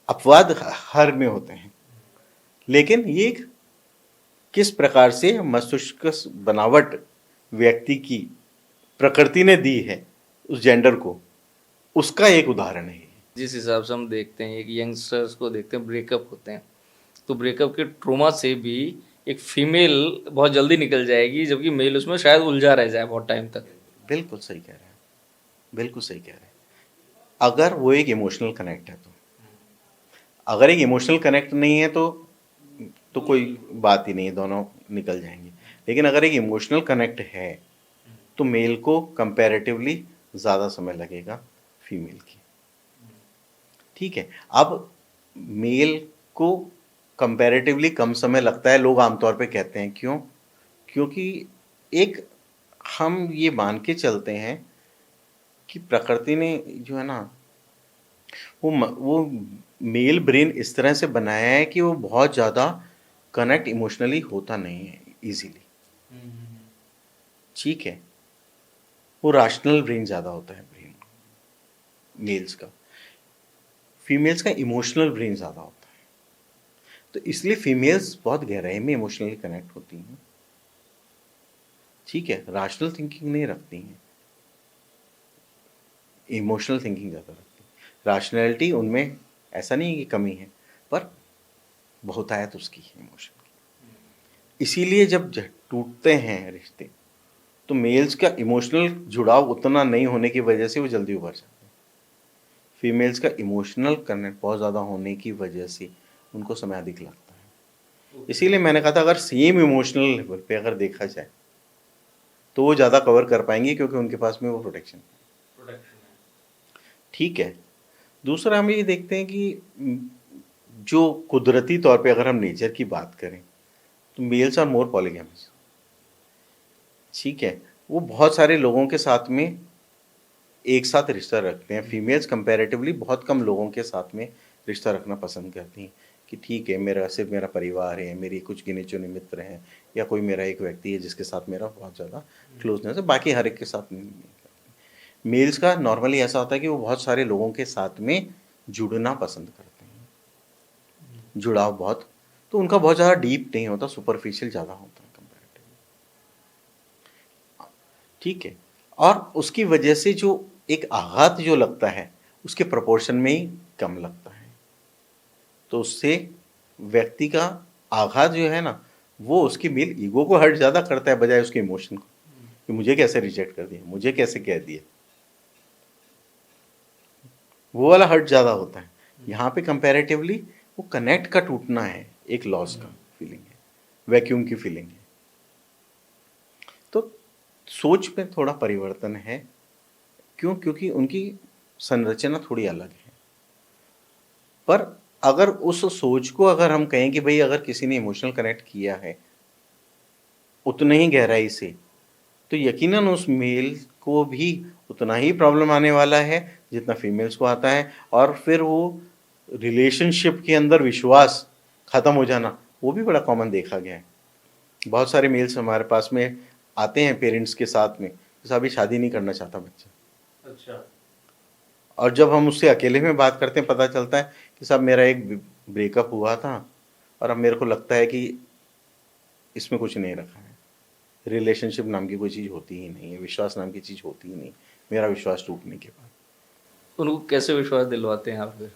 अपवाद हर में होते हैं, लेकिन ये किस प्रकार से मस्तिष्क बनावट व्यक्ति की प्रकृति ने दी है उस जेंडर को, उसका एक उदाहरण है। जिस हिसाब से हम देखते हैं, एक यंगस्टर्स को देखते हैं, ब्रेकअप होते हैं, तो ब्रेकअप के ट्रोमा से भी एक फीमेल बहुत जल्दी निकल जाएगी, जबकि मेल उसमें शायद उलझा रह जाए बहुत टाइम तक। बिल्कुल सही कह रहे हैं, बिल्कुल सही कह रहे हैं। अगर वो एक इमोशनल कनेक्ट है तो, अगर एक इमोशनल कनेक्ट नहीं है तो कोई बात ही नहीं है, दोनों निकल जाएंगे। लेकिन अगर एक इमोशनल कनेक्ट है तो मेल को कंपैरेटिवली ज़्यादा समय लगेगा फीमेल की। ठीक है, अब मेल को कंपैरेटिवली कम समय लगता है, लोग आमतौर पे कहते हैं, क्यों? क्योंकि एक हम ये मान के चलते हैं कि प्रकृति ने जो है ना, वो मेल ब्रेन इस तरह से बनाया है कि वो बहुत ज़्यादा कनेक्ट इमोशनली होता नहीं है इजीली। ठीक है, वो रैशनल ब्रेन ज़्यादा होता है ब्रेन मेल्स का, फीमेल्स का इमोशनल ब्रेन ज़्यादा होता है। तो इसलिए फीमेल्स बहुत गहराई में इमोशनली कनेक्ट होती हैं। ठीक है, रैशनल थिंकिंग नहीं रखती हैं, इमोशनल थिंकिंग ज़्यादा रखती हैं। रैशनैलिटी उनमें ऐसा नहीं है कि कमी है, पर बहुतायत उसकी है इमोशन की। इसीलिए जब टूटते हैं रिश्ते तो मेल्स का इमोशनल जुड़ाव उतना नहीं होने की वजह से वो जल्दी उभर जाते हैं। फीमेल्स का इमोशनल कनेक्ट बहुत ज़्यादा होने की वजह से उनको समय अधिक लगता है। इसीलिए मैंने कहा था, अगर सेम इमोशनल लेवल पे अगर देखा जाए तो वो ज़्यादा कवर कर पाएंगे, क्योंकि उनके पास में वो प्रोटेक्शन है। ठीक है, दूसरा हम ये देखते हैं कि जो कुदरती तौर पे अगर हम नेचर की बात करें तो मेल्स आर मोर पॉलीगैमस। ठीक है, वो बहुत सारे लोगों के साथ में एक साथ रिश्ता रखते हैं। फीमेल्स कंपैरेटिवली बहुत कम लोगों के साथ में रिश्ता रखना पसंद करती हैं कि ठीक है, मेरा सिर्फ मेरा परिवार है, मेरी कुछ गिने चुने मित्र हैं, या कोई मेरा एक व्यक्ति है जिसके साथ मेरा बहुत ज़्यादा क्लोजनेस है, बाकी हर एक के साथ नहीं करती। मेल्स का नॉर्मली ऐसा होता है कि वो बहुत सारे लोगों के साथ में जुड़ना पसंद करते हैं, जुड़ाव बहुत, तो उनका बहुत ज़्यादा डीप नहीं होता, सुपरफिशियल ज़्यादा होता है कंपैरेटिवली। ठीक है, और उसकी वजह से जो एक आघात जो लगता है उसके प्रोपोर्शन में ही कम लगता है। तो उससे व्यक्ति का आघात जो है ना, वो उसकी मेल ईगो को हर्ट ज़्यादा करता है बजाय उसके इमोशन को, कि मुझे कैसे रिजेक्ट कर दिया, मुझे कैसे कह दिया, वो वाला हर्ट ज़्यादा होता है। यहाँ पे कंपैरेटिवली वो कनेक्ट का टूटना है, एक लॉस का फीलिंग है, वैक्यूम की फीलिंग है। तो सोच में थोड़ा परिवर्तन है, क्यों? क्योंकि उनकी संरचना थोड़ी अलग है। पर अगर उस सोच को अगर हम कहें कि भाई अगर किसी ने इमोशनल कनेक्ट किया है उतने ही गहराई से, तो यकीनन उस मेल को भी उतना ही प्रॉब्लम आने वाला है जितना फीमेल्स को आता है। और फिर वो रिलेशनशिप के अंदर विश्वास ख़त्म हो जाना, वो भी बड़ा कॉमन देखा गया है। बहुत सारे मेल्स हमारे पास में आते हैं पेरेंट्स के साथ में, तो अभी शादी नहीं करना चाहता बच्चा। अच्छा। और जब हम उससे अकेले में बात करते हैं, पता चलता है कि साहब मेरा एक ब्रेकअप हुआ था और अब मेरे को लगता है कि इसमें कुछ नहीं रखा है, रिलेशनशिप नाम की कोई चीज़ होती ही नहीं है, विश्वास नाम की चीज़ होती ही नहीं, मेरा विश्वास टूटने के बाद। उनको कैसे विश्वास दिलवाते हैं आप फिर?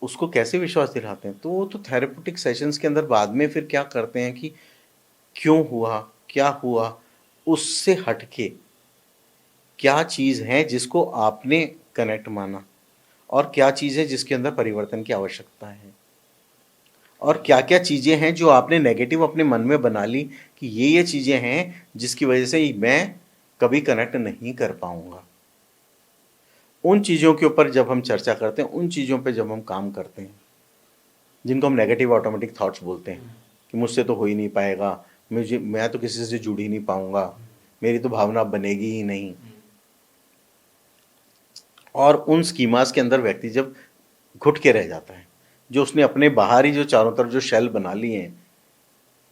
उसको कैसे विश्वास दिलाते हैं? तो वो तो थेरेपेटिक सेशंस के अंदर बाद में फिर क्या करते हैं कि क्यों हुआ, क्या हुआ, उससे हटके क्या चीज़ है जिसको आपने कनेक्ट माना, और क्या चीज़ है जिसके अंदर परिवर्तन की आवश्यकता है, और क्या क्या चीज़ें हैं जो आपने नेगेटिव अपने मन में बना ली कि ये चीज़ें हैं जिसकी वजह से मैं कभी कनेक्ट नहीं कर पाऊंगा। उन चीज़ों के ऊपर जब हम चर्चा करते हैं, उन चीज़ों पे जब हम काम करते हैं, जिनको हम नेगेटिव ऑटोमेटिक थॉट्स बोलते हैं कि मुझसे तो हो ही नहीं पाएगा, मैं तो किसी से जुड़ ही नहीं पाऊंगा, मेरी तो भावना बनेगी ही नहीं, और उन स्कीमास के अंदर व्यक्ति जब घुट के रह जाता है, जो उसने अपने बाहर ही जो चारों तरफ जो शेल बना लिए हैं,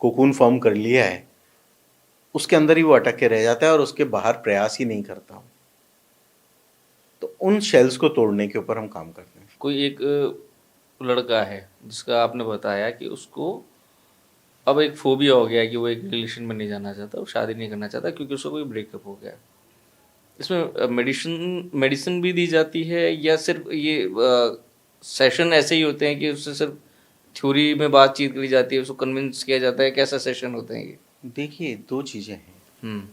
कोकून फॉर्म कर लिया है, उसके अंदर ही वो अटक के रह जाता है और उसके बाहर प्रयास ही नहीं करता। उन शेल्स को तोड़ने के ऊपर हम काम करते हैं। कोई एक लड़का है जिसका आपने बताया कि उसको अब एक फोबिया हो गया है कि वो एक रिलेशन में नहीं जाना चाहता, वो शादी नहीं करना चाहता क्योंकि उसका कोई ब्रेकअप हो गया। इसमें मेडिसिन मेडिसिन भी दी जाती है या सिर्फ ये सेशन ऐसे ही होते हैं कि उससे सिर्फ थ्योरी में बातचीत करी जाती है, उसको कन्विंस किया जाता है, कैसा सेशन होते हैं ये? देखिए, 2 चीज़ें हैं। हम्म।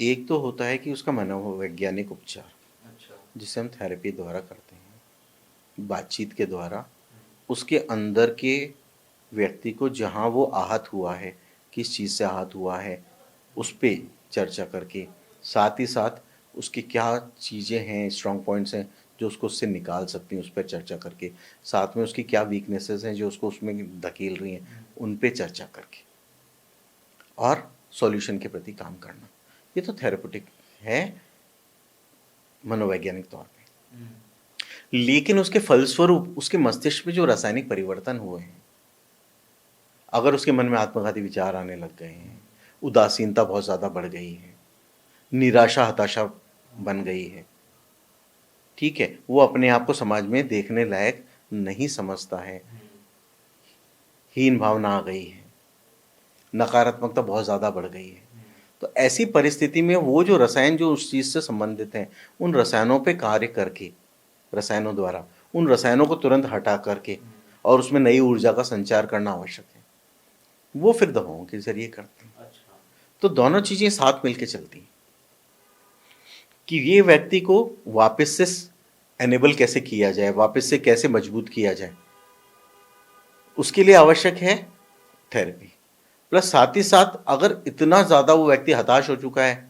एक तो होता है कि उसका मनोवैज्ञानिक उपचार, अच्छा। जिसे हम थेरेपी द्वारा करते हैं, बातचीत के द्वारा उसके अंदर के व्यक्ति को जहाँ वो आहत हुआ है, किस चीज़ से आहत हुआ है, उस पे चर्चा करके, साथ ही साथ उसकी क्या चीज़ें हैं, स्ट्रॉन्ग पॉइंट्स हैं जो उसको उससे निकाल सकती हैं, उस पर चर्चा करके, साथ में उसकी क्या वीकनेसेस हैं जो उसको उसमें धकेल रही हैं, उन पे चर्चा करके और सॉल्यूशन के प्रति काम करना। ये तो थेरेपेटिक है मनोवैज्ञानिक तौर पे। लेकिन उसके फलस्वरूप उसके मस्तिष्क में जो रासायनिक परिवर्तन हुए हैं, अगर उसके मन में आत्मघाती विचार आने लग गए हैं, उदासीनता बहुत ज़्यादा बढ़ गई है, निराशा हताशा बन गई है, ठीक है, वो अपने आप को समाज में देखने लायक नहीं समझता है, हीन भावना आ गई है, नकारात्मकता बहुत ज़्यादा बढ़ गई है, तो ऐसी परिस्थिति में वो जो रसायन जो उस चीज़ से संबंधित हैं, उन रसायनों पे कार्य करके, रसायनों द्वारा उन रसायनों को तुरंत हटा करके और उसमें नई ऊर्जा का संचार करना आवश्यक है। वो फिर दवाओं के जरिए करते हैं। अच्छा। तो दोनों चीज़ें साथ मिलके चलती हैं कि ये व्यक्ति को वापस से एनेबल कैसे किया जाए, वापस से कैसे मजबूत किया जाए, उसके लिए आवश्यक है थेरेपी। प्लस साथ ही साथ अगर इतना ज़्यादा वो व्यक्ति हताश हो चुका है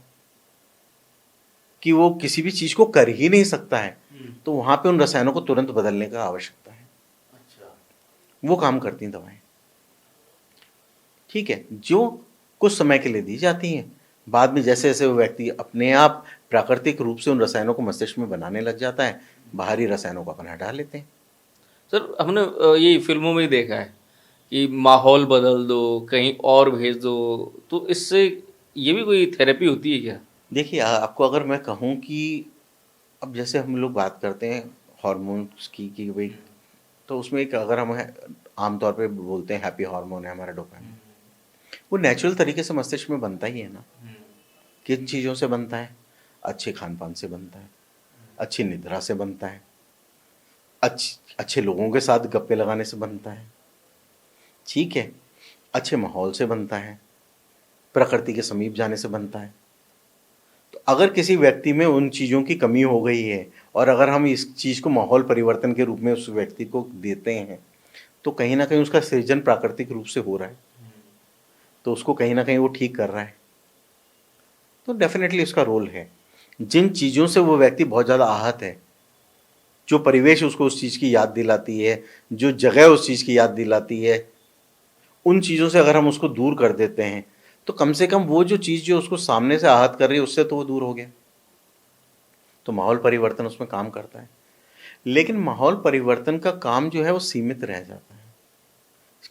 कि वो किसी भी चीज़ को कर ही नहीं सकता है, तो वहाँ पे उन रसायनों को तुरंत बदलने का आवश्यकता है। अच्छा। वो काम करती हैं दवाएं, ठीक है, जो कुछ समय के लिए दी जाती हैं, बाद में जैसे जैसे वो व्यक्ति अपने आप प्राकृतिक रूप से उन रसायनों को मस्तिष्क में बनाने लग जाता है, बाहरी रसायनों को अपन हटा लेते हैं। सर हमने ये फिल्मों में ही देखा है कि माहौल बदल दो, कहीं और भेज दो, तो इससे ये भी कोई थेरेपी होती है क्या? देखिए, आपको अगर मैं कहूँ कि अब जैसे हम लोग बात करते हैं हार्मोन्स की कि भाई, तो उसमें एक अगर हम आमतौर पे बोलते हैं हैप्पी हार्मोन है हमारा डोपामिन, वो नेचुरल तरीके से मस्तिष्क में बनता ही है ना। किन चीज़ों से बनता है? अच्छे खान पान से बनता है, अच्छी निद्रा से बनता है, अच्छे लोगों के साथ गप्पे लगाने से बनता है, ठीक है, अच्छे माहौल से बनता है, प्रकृति के समीप जाने से बनता है। तो अगर किसी व्यक्ति में उन चीज़ों की कमी हो गई है और अगर हम इस चीज़ को माहौल परिवर्तन के रूप में उस व्यक्ति को देते हैं, तो कहीं ना कहीं उसका सृजन प्राकृतिक रूप से हो रहा है, तो उसको कहीं ना कहीं वो ठीक कर रहा है, तो डेफिनेटली उसका रोल है। जिन चीज़ों से वो व्यक्ति बहुत ज़्यादा आहत है, जो परिवेश उसको उस चीज़ की याद दिलाती है, जो जगह उस चीज़ की याद दिलाती है, उन चीज़ों से अगर हम उसको दूर कर देते हैं, तो कम से कम वो जो चीज़ जो उसको सामने से आहत कर रही है उससे तो वो दूर हो गया। तो माहौल परिवर्तन उसमें काम करता है, लेकिन माहौल परिवर्तन का काम जो है वो सीमित रह जाता है।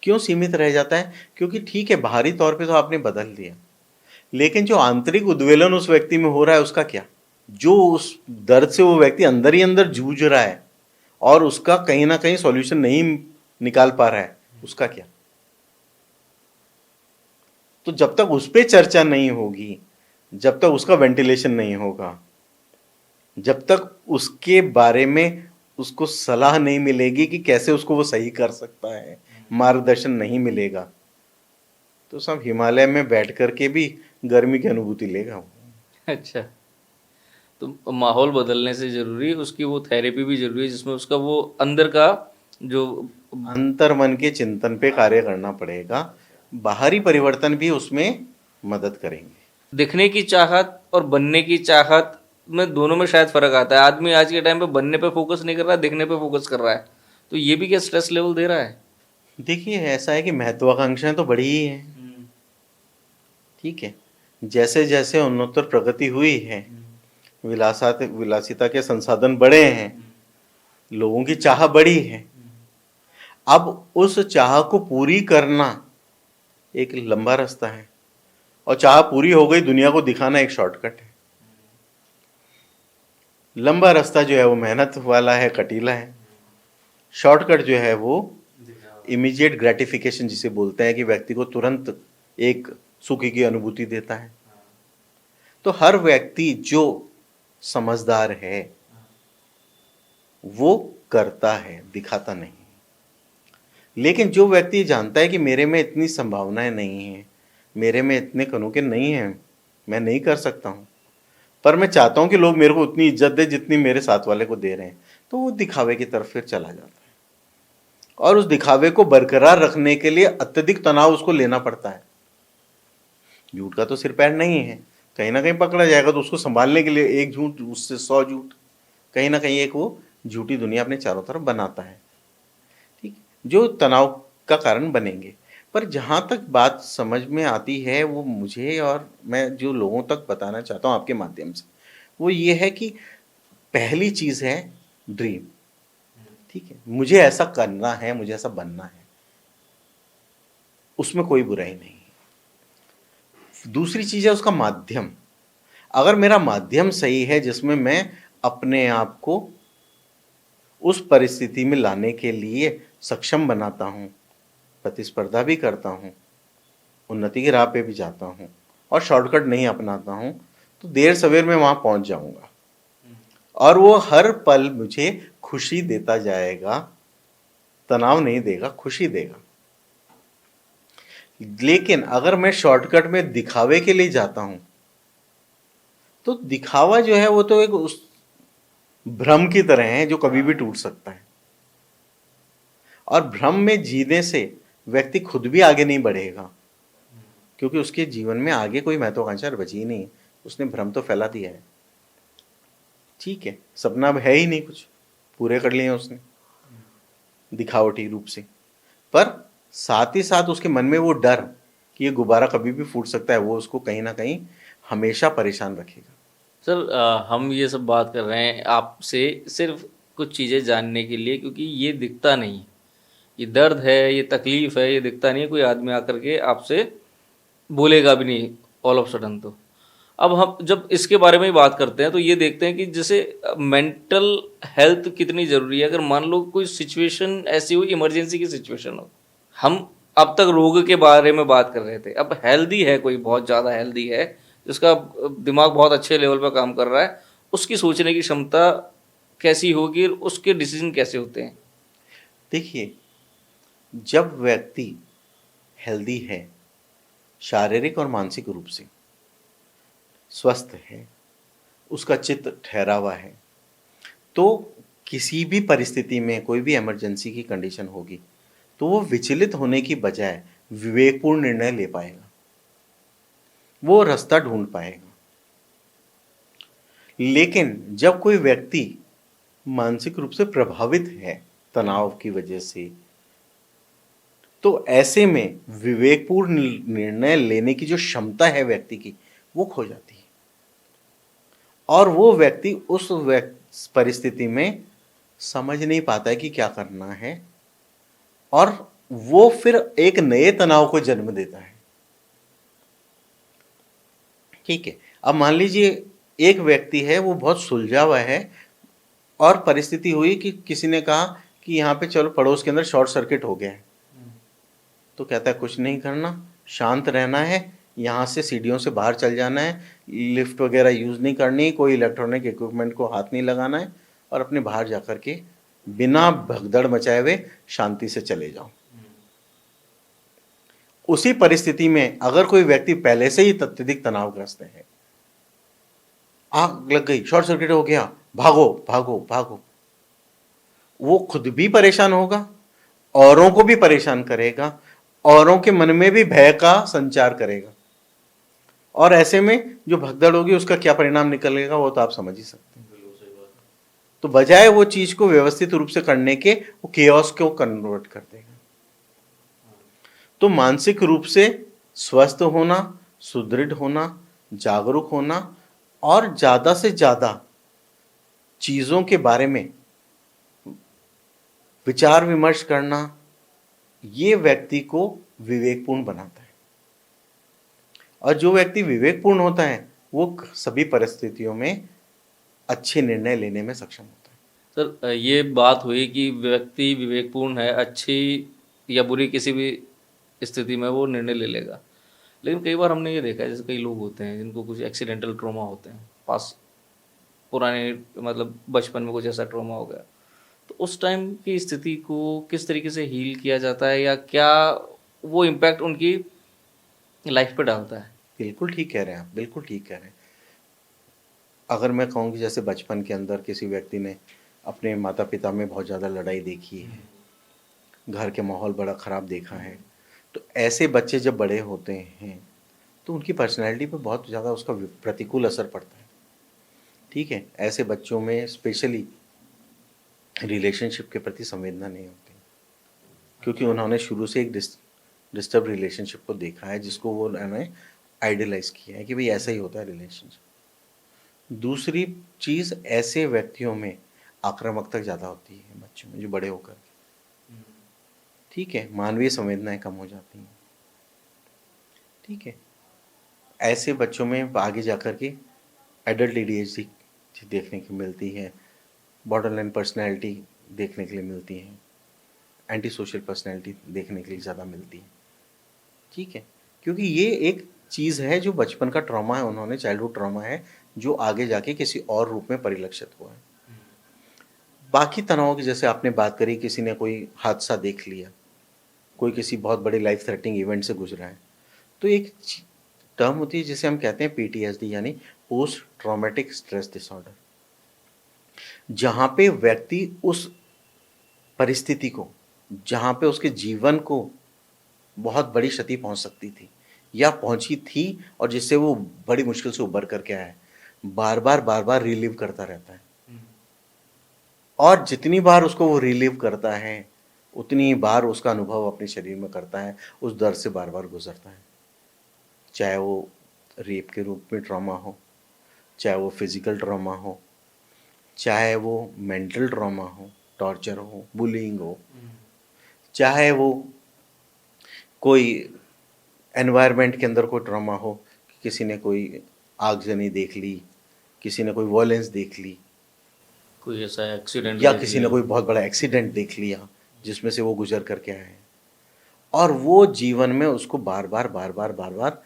क्यों सीमित रह जाता है? क्योंकि ठीक है, बाहरी तौर पे तो आपने बदल दिया, लेकिन जो आंतरिक उद्वेलन उस व्यक्ति में हो रहा है उसका क्या? जो उस दर्द से वो व्यक्ति अंदर ही अंदर जूझ रहा है और उसका कहीं ना कहीं सॉल्यूशन नहीं निकाल पा रहा है, उसका क्या? तो जब तक उस पर चर्चा नहीं होगी, जब तक उसका वेंटिलेशन नहीं होगा, जब तक उसके बारे में उसको सलाह नहीं मिलेगी कि कैसे उसको वो सही कर सकता है, मार्गदर्शन नहीं मिलेगा, तो सब हिमालय में बैठ करके भी गर्मी की अनुभूति लेगा वो। अच्छा, तो माहौल बदलने से ज़रूरी है उसकी वो थेरेपी भी ज़रूरी है जिसमें उसका वो अंदर का जो अंतर मन के चिंतन पे कार्य करना पड़ेगा, बाहरी परिवर्तन भी उसमें मदद करेंगे। दिखने की चाहत और बनने की चाहत में दोनों में शायद फ़र्क आता है। आदमी आज के टाइम पे बनने पे फोकस नहीं कर रहा है, दिखने पे फोकस कर रहा है, तो ये भी क्या स्ट्रेस लेवल दे रहा है? देखिए, ऐसा है कि महत्वाकांक्षाएं तो बढ़ी ही हैं, ठीक है, जैसे जैसे उन्नतर प्रगति हुई है, विलासिता के संसाधन बढ़े हैं, लोगों की चाह बढ़ी है, अब उस चाह को पूरी करना एक लंबा रास्ता है और चाह पूरी हो गई, दुनिया को दिखाना एक शॉर्टकट है। लंबा रास्ता जो है वो मेहनत वाला है, कटीला है। शॉर्टकट जो है वो इमीडिएट ग्रेटिफिकेशन जिसे बोलते हैं, कि व्यक्ति को तुरंत एक सुख की अनुभूति देता है। तो हर व्यक्ति जो समझदार है वो करता है, दिखाता नहीं। लेकिन जो व्यक्ति जानता है कि मेरे में इतनी संभावनाएं नहीं हैं, मेरे में इतने कनूके नहीं हैं, मैं नहीं कर सकता हूँ, पर मैं चाहता हूँ कि लोग मेरे को उतनी इज्जत दें जितनी मेरे साथ वाले को दे रहे हैं, तो वो दिखावे की तरफ फिर चला जाता है। और उस दिखावे को बरकरार रखने के लिए अत्यधिक तनाव उसको लेना पड़ता है। झूठ का तो सिर पैर नहीं है, कहीं ना कहीं पकड़ा जाएगा, तो उसको संभालने के लिए एक झूठ, उससे 100 झूठ, कहीं ना कहीं एक वो झूठी दुनिया अपने चारों तरफ बनाता है, ठीक, जो तनाव का कारण बनेंगे। पर जहाँ तक बात समझ में आती है वो मुझे, और मैं जो लोगों तक बताना चाहता हूँ आपके माध्यम से, वो ये है कि पहली चीज़ है ड्रीम। ठीक है, मुझे ऐसा करना है, मुझे ऐसा बनना है, उसमें कोई बुराई नहीं है। दूसरी चीज़ है उसका माध्यम। अगर मेरा माध्यम सही है जिसमें मैं अपने आप को उस परिस्थिति में लाने के लिए सक्षम बनाता हूँ, प्रतिस्पर्धा भी करता हूँ, उन्नति की राह पे भी जाता हूँ और शॉर्टकट नहीं अपनाता हूँ, तो देर सवेर में वहाँ पहुँच जाऊँगा और वो हर पल मुझे खुशी देता जाएगा, तनाव नहीं देगा, खुशी देगा। लेकिन अगर मैं शॉर्टकट में दिखावे के लिए जाता हूँ, तो दिखावा जो है वो तो एक उस भ्रम की तरह है जो कभी भी टूट सकता है। और भ्रम में जीने से व्यक्ति खुद भी आगे नहीं बढ़ेगा, क्योंकि उसके जीवन में आगे कोई महत्वाकांक्षा बची ही नहीं, उसने भ्रम तो फैला दिया है। ठीक है, सपना अब है ही नहीं, कुछ पूरे कर लिए उसने दिखावटी रूप से, पर साथ ही साथ उसके मन में वो डर कि ये गुब्बारा कभी भी फूट सकता है, वो उसको कहीं ना कहीं हमेशा परेशान रखेगा। सर हम ये सब बात कर रहे हैं आपसे सिर्फ कुछ चीज़ें जानने के लिए, क्योंकि ये दिखता नहीं है, ये दर्द है, ये तकलीफ है, ये दिखता नहीं है। कोई आदमी आकर के आपसे बोलेगा भी नहीं ऑल ऑफ सडन। तो अब हम जब इसके बारे में ही बात करते हैं तो ये देखते हैं कि जैसे मेंटल हेल्थ कितनी ज़रूरी है। अगर मान लो कोई सिचुएशन ऐसी हो, इमरजेंसी की सिचुएशन हो, हम अब तक रोग के बारे में बात कर रहे थे, अब हेल्दी है कोई, बहुत ज़्यादा हेल्दी है, जिसका दिमाग बहुत अच्छे लेवल पर काम कर रहा है, उसकी सोचने की क्षमता कैसी होगी और उसके डिसीजन कैसे होते हैं? देखिए, जब व्यक्ति हेल्दी है, शारीरिक और मानसिक रूप से स्वस्थ है, उसका चित्त ठहरा हुआ है, तो किसी भी परिस्थिति में कोई भी इमरजेंसी की कंडीशन होगी तो वो विचलित होने की बजाय विवेकपूर्ण निर्णय ले पाएगा, वो रास्ता ढूंढ पाएगा। लेकिन जब कोई व्यक्ति मानसिक रूप से प्रभावित है तनाव की वजह से, तो ऐसे में विवेकपूर्ण निर्णय लेने की जो क्षमता है व्यक्ति की, वो खो जाती है और वो व्यक्ति उस परिस्थिति में समझ नहीं पाता है कि क्या करना है, और वो फिर एक नए तनाव को जन्म देता है। ठीक है, अब मान लीजिए एक व्यक्ति है, वो बहुत सुलझा हुआ है और परिस्थिति हुई कि किसी ने कहा कि यहाँ पे चलो पड़ोस के अंदर शॉर्ट सर्किट हो गया है, तो कहता है कुछ नहीं करना, शांत रहना है, यहाँ से सीढ़ियों से बाहर चल जाना है, लिफ्ट वगैरह यूज़ नहीं करनी, कोई इलेक्ट्रॉनिक इक्विपमेंट को हाथ नहीं लगाना है और अपने बाहर जा कर के बिना भगदड़ मचाए हुए शांति से चले जाओ। उसी परिस्थिति में अगर कोई व्यक्ति पहले से ही अत्यधिक तनावग्रस्त है, आग लग गई, शॉर्ट सर्किट हो गया, भागो भागो भागो, वो खुद भी परेशान होगा, औरों को भी परेशान करेगा, औरों के मन में भी भय का संचार करेगा, और ऐसे में जो भगदड़ होगी उसका क्या परिणाम निकलेगा वो तो आप समझ ही सकते हैं। तो बजाय वो चीज को व्यवस्थित रूप से करने के, वो केओस को कन्वर्ट कर देगा। तो मानसिक रूप से स्वस्थ होना, सुदृढ़ होना, जागरूक होना और ज्यादा से ज्यादा चीजों के बारे में विचार विमर्श करना, ये व्यक्ति को विवेकपूर्ण बनाता है। और जो व्यक्ति विवेकपूर्ण होता है वो सभी परिस्थितियों में अच्छे निर्णय लेने में सक्षम होता है। सर ये बात हुई कि व्यक्ति विवेकपूर्ण है, अच्छी या बुरी किसी भी स्थिति में वो निर्णय ले लेगा। लेकिन कई बार हमने ये देखा है, जैसे कई लोग होते हैं जिनको कुछ एक्सीडेंटल ट्रॉमा होते हैं, पास पुराने मतलब बचपन में कुछ ऐसा ट्रॉमा हो गया, तो उस टाइम की स्थिति को किस तरीके से हील किया जाता है, या क्या वो इम्पैक्ट उनकी लाइफ पे डालता है? बिल्कुल ठीक कह रहे हैं आप, बिल्कुल ठीक कह रहे हैं। अगर मैं कहूँ कि जैसे बचपन के अंदर किसी व्यक्ति ने अपने माता पिता में बहुत ज़्यादा लड़ाई देखी है, घर के माहौल बड़ा ख़राब देखा है, तो ऐसे बच्चे जब बड़े होते हैं तो उनकी पर्सनैलिटी पे बहुत ज़्यादा उसका प्रतिकूल असर पड़ता है। ठीक है, ऐसे बच्चों में स्पेशली रिलेशनशिप के प्रति संवेदना नहीं होती, क्योंकि उन्होंने शुरू से एक डिस्टर्ब रिलेशनशिप को देखा है, जिसको वो उन्होंने आइडियलाइज किया है कि भाई ऐसा ही होता है रिलेशनशिप। दूसरी चीज़, ऐसे व्यक्तियों में आक्रामकता ज़्यादा होती है बच्चों में जो बड़े होकर के। ठीक है, मानवीय संवेदनाएं कम हो जाती हैं। ठीक है, ऐसे बच्चों में आगे जाकर के एडल्ट एडीएचडी देखने को मिलती है, बॉर्डरलाइन पर्सनैलिटी देखने के लिए मिलती है, एंटी सोशल पर्सनैलिटी देखने के लिए ज़्यादा मिलती है। ठीक है, क्योंकि ये एक चीज़ है जो बचपन का ट्रॉमा है, उन्होंने चाइल्डहुड ट्रॉमा है जो आगे जाके किसी और रूप में परिलक्षित हुआ है। बाकी तनाव की जैसे आपने बात करी, किसी ने कोई हादसा देख लिया, कोई किसी बहुत बड़े लाइफ थ्रेटनिंग इवेंट से गुजरा है, तो एक टर्म होती है जिसे हम कहते हैं पीटीएसडी, यानी पोस्ट ट्रॉमेटिक स्ट्रेस डिसऑर्डर, जहाँ पे व्यक्ति उस परिस्थिति को, जहाँ पे उसके जीवन को बहुत बड़ी क्षति पहुँच सकती थी या पहुँची थी और जिससे वो बड़ी मुश्किल से उबर करके आया है, बार बार रिलीव करता रहता है। और जितनी बार उसको वो रिलीव करता है, उतनी बार उसका अनुभव अपने शरीर में करता है, उस दर्द से बार बार गुजरता है। चाहे वो रेप के रूप में ट्रॉमा हो, चाहे वो फिजिकल ट्रॉमा हो, चाहे वो मेंटल ट्रॉमा हो, टॉर्चर हो, बुलिंग हो, चाहे वो कोई एनवायरनमेंट के अंदर कोई ट्रॉमा हो, किसी ने कोई आगजनी देख ली, किसी ने कोई वॉयलेंस देख ली, कोई ऐसा एक्सीडेंट या किसी ने कोई बहुत बड़ा एक्सीडेंट देख लिया जिसमें से वो गुजर करके आए हैं, और वो जीवन में उसको बार बार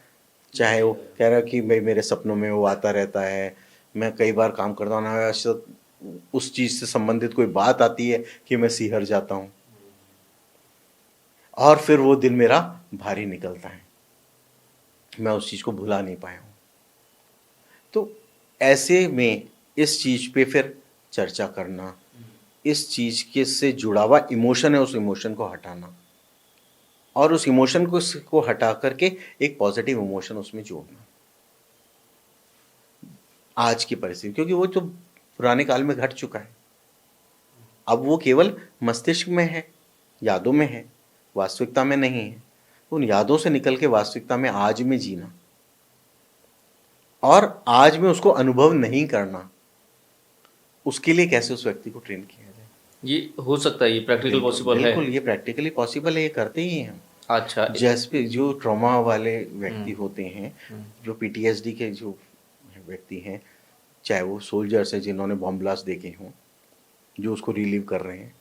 चाहे वो कह रहा है कि भाई मेरे सपनों में वो आता रहता है, मैं कई बार काम करता हूँ ना, उस चीज़ से संबंधित कोई बात आती है कि मैं सिहर जाता हूँ और फिर वो दिन मेरा भारी निकलता है, मैं उस चीज़ को भुला नहीं पाया हूँ। तो ऐसे में इस चीज़ पे फिर चर्चा करना, इस चीज़ के से जुड़ा हुआ इमोशन है, उस इमोशन को हटाना और उस इमोशन को हटा करके एक पॉजिटिव इमोशन उसमें जोड़ना आज की परिस्थिति, क्योंकि वो जो पुराने काल में घट चुका है, अब वो केवल मस्तिष्क में है, यादों में है, वास्तविकता में नहीं है। उन यादों से निकल के वास्तविकता में आज में जीना और आज में उसको अनुभव नहीं करना, उसके लिए कैसे उस व्यक्ति को ट्रेन किया जाए। ये हो सकता है, ये प्रैक्टिकल पॉसिबल है? बिल्कुल, ये प्रैक्टिकली पॉसिबल है, ये करते ही हैं हम। अच्छा, जैसे जो ट्रॉमा वाले व्यक्ति होते हैं, जो पीटीएसडी के जो व्यक्ति हैं, चाहे वो सोल्जर्स हैं जिन्होंने बॉम्ब ब्लास्ट देखे हों, जो उसको रिलीव कर रहे हैं,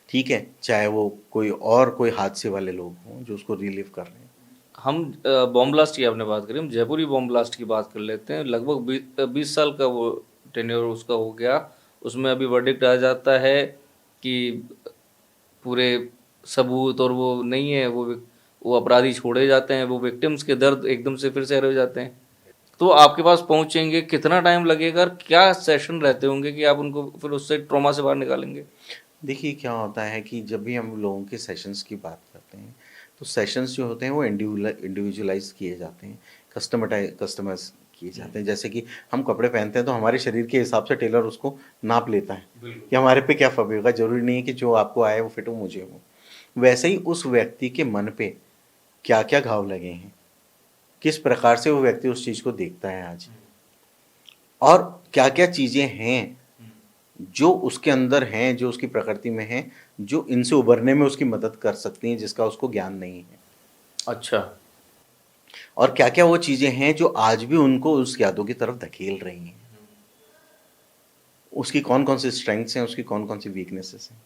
ठीक है, चाहे वो कोई हादसे वाले लोग हों जो उसको रिलीव कर रहे हैं। हम बॉम्ब ब्लास्ट की आपने बात करी, हम जयपुरी बॉम्ब ब्लास्ट की बात कर लेते हैं। लगभग 20 साल का वो टेन्योर उसका हो गया, उसमें अभी वर्डिक्ट आ जाता है कि पूरे सबूत और वो नहीं है, वो अपराधी छोड़े जाते हैं, वो विक्टिम्स के दर्द एकदम से फिर से हो जाते हैं। तो आपके पास पहुंचेंगे, कितना टाइम लगेगा और क्या सेशन रहते होंगे कि आप उनको फिर उससे ट्रॉमा से बाहर निकालेंगे? देखिए क्या होता है कि जब भी हम लोगों के सेशंस की बात करते हैं, तो सेशंस जो होते हैं वो इंडिविजुअलाइज किए जाते हैं, कस्टमाइज किए जाते हैं। जैसे कि हम कपड़े पहनते हैं तो हमारे शरीर के हिसाब से टेलर उसको नाप लेता है कि हमारे पे क्या फबेगा, जरूरी नहीं है कि जो आपको आए वो फिट हो मुझे हो। वैसे ही उस व्यक्ति के मन पे क्या क्या घाव लगे हैं, किस प्रकार से वो व्यक्ति उस चीज़ को देखता है आज, और क्या क्या चीज़ें हैं जो उसके अंदर हैं, जो उसकी प्रकृति में हैं, जो इनसे उबरने में उसकी मदद कर सकती हैं, जिसका उसको ज्ञान नहीं है। अच्छा, और क्या क्या वो चीज़ें हैं जो आज भी उनको उस यादों की तरफ धकेल रही हैं। उसकी कौन कौन सी स्ट्रेंथ्स हैं, उसकी कौन कौन सी वीकनेसेस हैं,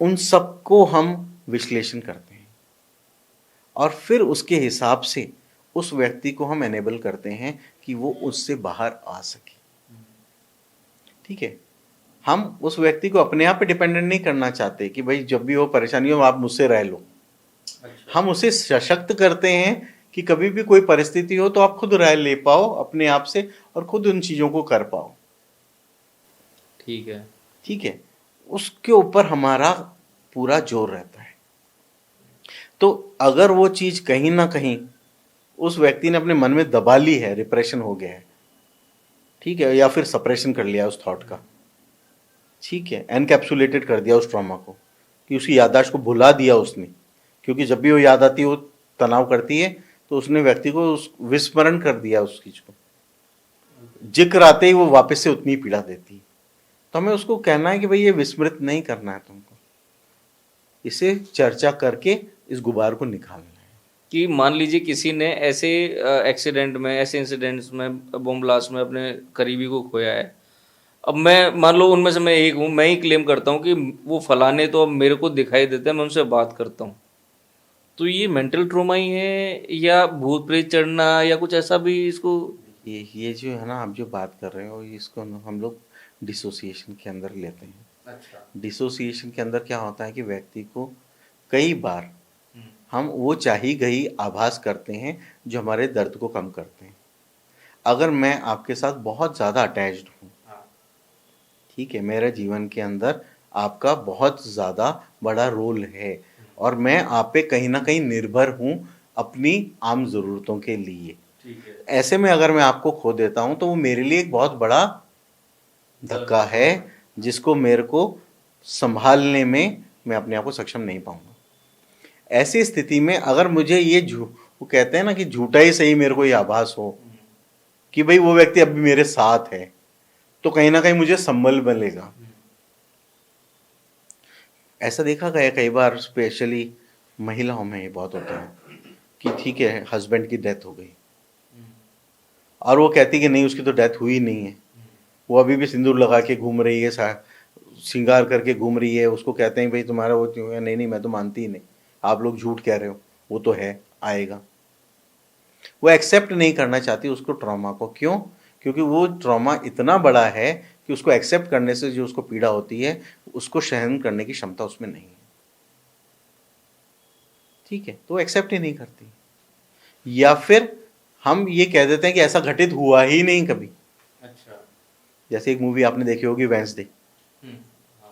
उन सबको हम विश्लेषण करते हैं और फिर उसके हिसाब से उस व्यक्ति को हम एनेबल करते हैं कि वो उससे बाहर आ सके। ठीक है, हम उस व्यक्ति को अपने आप पे डिपेंडेंट नहीं करना चाहते कि भाई जब भी वो परेशानी हो आप मुझसे राय लो। हम उसे सशक्त करते हैं कि कभी भी कोई परिस्थिति हो तो आप खुद राय ले पाओ अपने आप से और खुद उन चीज़ों को कर पाओ। ठीक है। ठीक है, उसके ऊपर हमारा पूरा जोर रहता है। तो अगर वो चीज़ कहीं ना कहीं उस व्यक्ति ने अपने मन में दबा ली है, रिप्रेशन हो गया है, ठीक है, या फिर सप्रेशन कर लिया उस थॉट का, ठीक है, एनकैप्सुलेटेड कर दिया उस ट्रॉमा को, कि उसकी याददाश्त को भुला दिया उसने, क्योंकि जब भी वो याद आती है वो तनाव करती है, तो उसने व्यक्ति को उस विस्मरण कर दिया उस चीज को, जिक्र आते ही वो वापस से उतनी पीड़ा देती है। तो हमें उसको कहना है कि भाई ये विस्मृत नहीं करना है तुमको, इसे चर्चा करके इस गुबार को निकालना है। कि मान लीजिए किसी ने ऐसे एक्सीडेंट में, ऐसे इंसिडेंट्स में, बम ब्लास्ट में अपने करीबी को खोया है। अब मैं मान लो उनमें से मैं एक हूँ, मैं ही क्लेम करता हूँ कि वो फलाने तो अब मेरे को दिखाई देते हैं, मैं उनसे बात करता हूँ। तो ये मेंटल ट्रॉमा ही है या भूत प्रेत चढ़ना या कुछ ऐसा भी इसको? ये जो है ना, आप जो बात कर रहे हो, इसको ना हम लोग डिसोसिएशन के अंदर लेते हैं। अच्छा। डिसोसिएशन के अंदर क्या होता है कि व्यक्ति को कई बार हम वो चाही गई आभास करते हैं जो हमारे दर्द को कम करते हैं। अगर मैं आपके साथ बहुत ज़्यादा अटैच्ड हूँ, ठीक है, मेरे जीवन के अंदर आपका बहुत ज़्यादा बड़ा रोल है और मैं आप पे कहीं ना कहीं निर्भर हूँ अपनी आम ज़रूरतों के लिए, ऐसे में अगर मैं आपको खो देता हूँ तो वो मेरे लिए एक बहुत बड़ा धक्का है जिसको मेरे को संभालने में मैं अपने आप को सक्षम नहीं पाऊंगा। ऐसी स्थिति में अगर मुझे ये वो कहते हैं ना कि झूठा ही सही मेरे को ये आभास हो कि भाई वो व्यक्ति अभी मेरे साथ है, तो कहीं ना कहीं मुझे संबल मिलेगा। ऐसा देखा गया कई बार, स्पेशली महिलाओं में ये बहुत होता है कि ठीक है हस्बैंड की डेथ हो गई और वो कहती कि नहीं उसकी तो डेथ हुई नहीं है, वो अभी भी सिंदूर लगा के घूम रही है, श्रृंगार करके घूम रही है। उसको कहते हैं भाई तुम्हारा वो क्यों है, नहीं नहीं मैं तो मानती ही नहीं, आप लोग झूठ कह रहे हो, वो तो है, आएगा। वो एक्सेप्ट नहीं करना चाहती उसको ट्रॉमा को। क्यों? क्योंकि वो ट्रॉमा इतना बड़ा है कि उसको एक्सेप्ट करने से जो उसको पीड़ा होती है उसको सहन करने की क्षमता उसमें नहीं है। ठीक है, तो एक्सेप्ट ही नहीं करती, या फिर हम ये कह देते हैं कि ऐसा घटित हुआ ही नहीं कभी। अच्छा। जैसे एक मूवी आपने देखी होगी वेंसडे,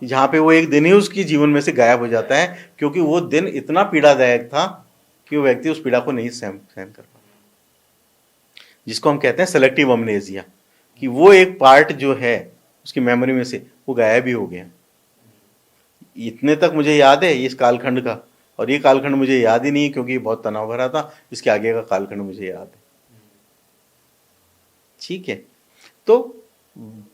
जहाँ पे वो एक दिन ही उसकी जीवन में से गायब हो जाता है क्योंकि वो दिन इतना पीड़ादायक था कि वो व्यक्ति उस पीड़ा को नहीं सहन कर पाता, जिसको हम कहते हैं सेलेक्टिव अमनेजिया, कि वो एक पार्ट जो है उसकी मेमोरी में से वो गायब ही हो गया। इतने तक मुझे याद है इस कालखंड का, और ये कालखंड मुझे याद ही नहीं है क्योंकि बहुत तनाव भरा था, इसके आगे का कालखंड मुझे याद है। ठीक है, तो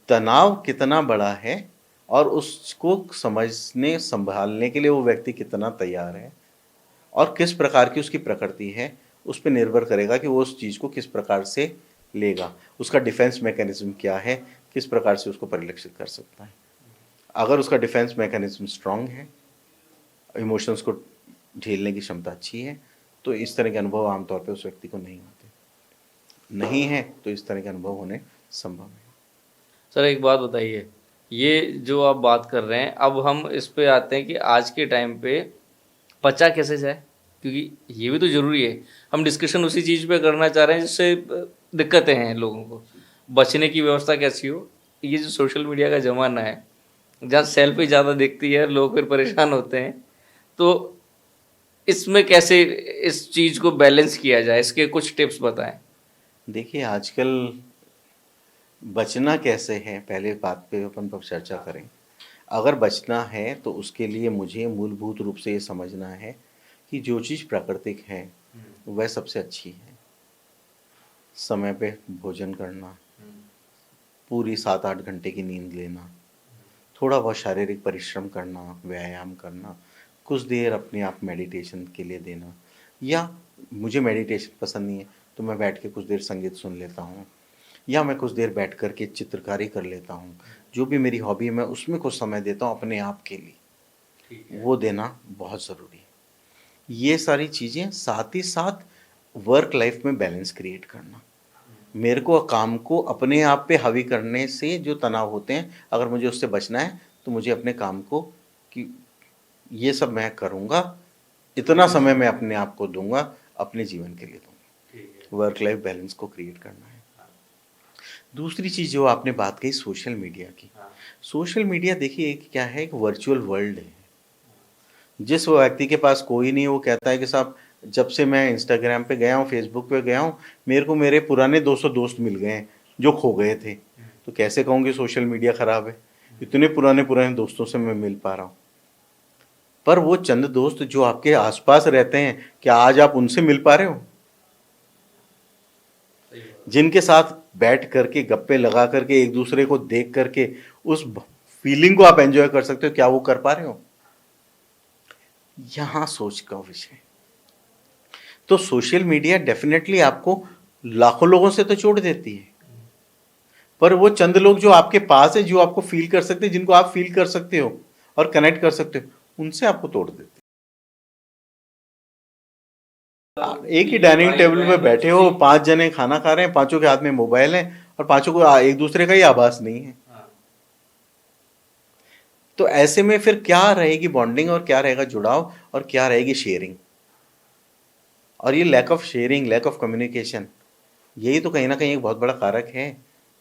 तनाव कितना बड़ा है और उसको समझने संभालने के लिए वो व्यक्ति कितना तैयार है और किस प्रकार की उसकी प्रकृति है, उस पर निर्भर करेगा कि वो उस चीज़ को किस प्रकार से लेगा, उसका डिफेंस मैकेनिज्म क्या है, किस प्रकार से उसको परिलक्षित कर सकता है। अगर उसका डिफेंस मैकेनिज्म स्ट्रांग है, इमोशंस को झेलने की क्षमता अच्छी है, तो इस तरह के अनुभव आमतौर पे उस व्यक्ति को नहीं होते। नहीं है तो इस तरह के अनुभव होने संभव है। सर एक बात बताइए, ये जो आप बात कर रहे हैं, अब हम इस पे आते हैं कि आज के टाइम पे बचा कैसे जाए, क्योंकि ये भी तो ज़रूरी है। हम डिस्कशन उसी चीज़ पे करना चाह रहे हैं जिससे दिक्कतें हैं लोगों को, बचने की व्यवस्था कैसी हो। ये जो सोशल मीडिया का ज़माना है जहाँ सेल्फी ज़्यादा दिखती है, लोग फिर परेशान होते हैं, तो इसमें कैसे इस चीज़ को बैलेंस किया जाए, इसके कुछ टिप्स बताएं। देखिए आजकल बचना कैसे है, पहले बात पे अपन पर चर्चा करें। अगर बचना है तो उसके लिए मुझे मूलभूत रूप से ये समझना है कि जो चीज़ प्राकृतिक है वह सबसे अच्छी है। समय पे भोजन करना, पूरी 7-8 घंटे की नींद लेना, थोड़ा बहुत शारीरिक परिश्रम करना, व्यायाम करना, कुछ देर अपने आप मेडिटेशन के लिए देना, या मुझे मेडिटेशन पसंद नहीं है तो मैं बैठ के कुछ देर संगीत सुन लेता हूँ, या मैं कुछ देर बैठ कर के चित्रकारी कर लेता हूँ, जो भी मेरी हॉबी है मैं उसमें कुछ समय देता हूँ अपने आप के लिए, वो देना बहुत ज़रूरी है। ये सारी चीज़ें, साथ ही साथ वर्क लाइफ में बैलेंस क्रिएट करना। मेरे को काम को अपने आप पे हावी करने से जो तनाव होते हैं, अगर मुझे उससे बचना है तो मुझे अपने काम को कि ये सब मैं करूँगा, इतना समय मैं अपने आप को दूंगा, अपने जीवन के लिए दूंगा। वर्क लाइफ बैलेंस को क्रिएट करना है। दूसरी चीज़ जो आपने बात कही सोशल मीडिया की, सोशल मीडिया देखिए एक क्या है, एक वर्चुअल वर्ल्ड है। जिस व्यक्ति के पास कोई नहीं, वो कहता है कि साहब जब से मैं इंस्टाग्राम पे गया हूँ, फेसबुक पे गया हूँ, मेरे को मेरे पुराने 200 दोस्त मिल गए हैं जो खो गए थे। तो कैसे कहूँगी सोशल मीडिया ख़राब है, इतने पुराने पुराने दोस्तों से मैं मिल पा रहा हूँ। पर वो चंद दोस्त जो आपके आसपास रहते हैं, क्या आज आप उनसे मिल पा रहे हो? जिनके साथ बैठ करके गप्पे लगा करके एक दूसरे को देख करके उस फीलिंग को आप एंजॉय कर सकते हो, क्या वो कर पा रहे हो? यहां सोच का विषय। तो सोशल मीडिया डेफिनेटली आपको लाखों लोगों से तो जोड़ देती है, पर वो चंद लोग जो आपके पास है, जो आपको फील कर सकते हैं, जिनको आप फील कर सकते हो और कनेक्ट कर सकते हो, उनसे आपको तोड़ देती है। आप एक ही डाइनिंग टेबल पे बैठे हो, 5 जने खाना खा रहे हैं, पांचों के हाथ में मोबाइल है और पांचों को एक दूसरे का ही आभास नहीं है। तो ऐसे में फिर क्या रहेगी बॉन्डिंग, और क्या रहेगा जुड़ाव, और क्या रहेगी शेयरिंग? और ये lack of sharing, lack of communication, यही तो कहीं ना कहीं एक बहुत बड़ा कारक है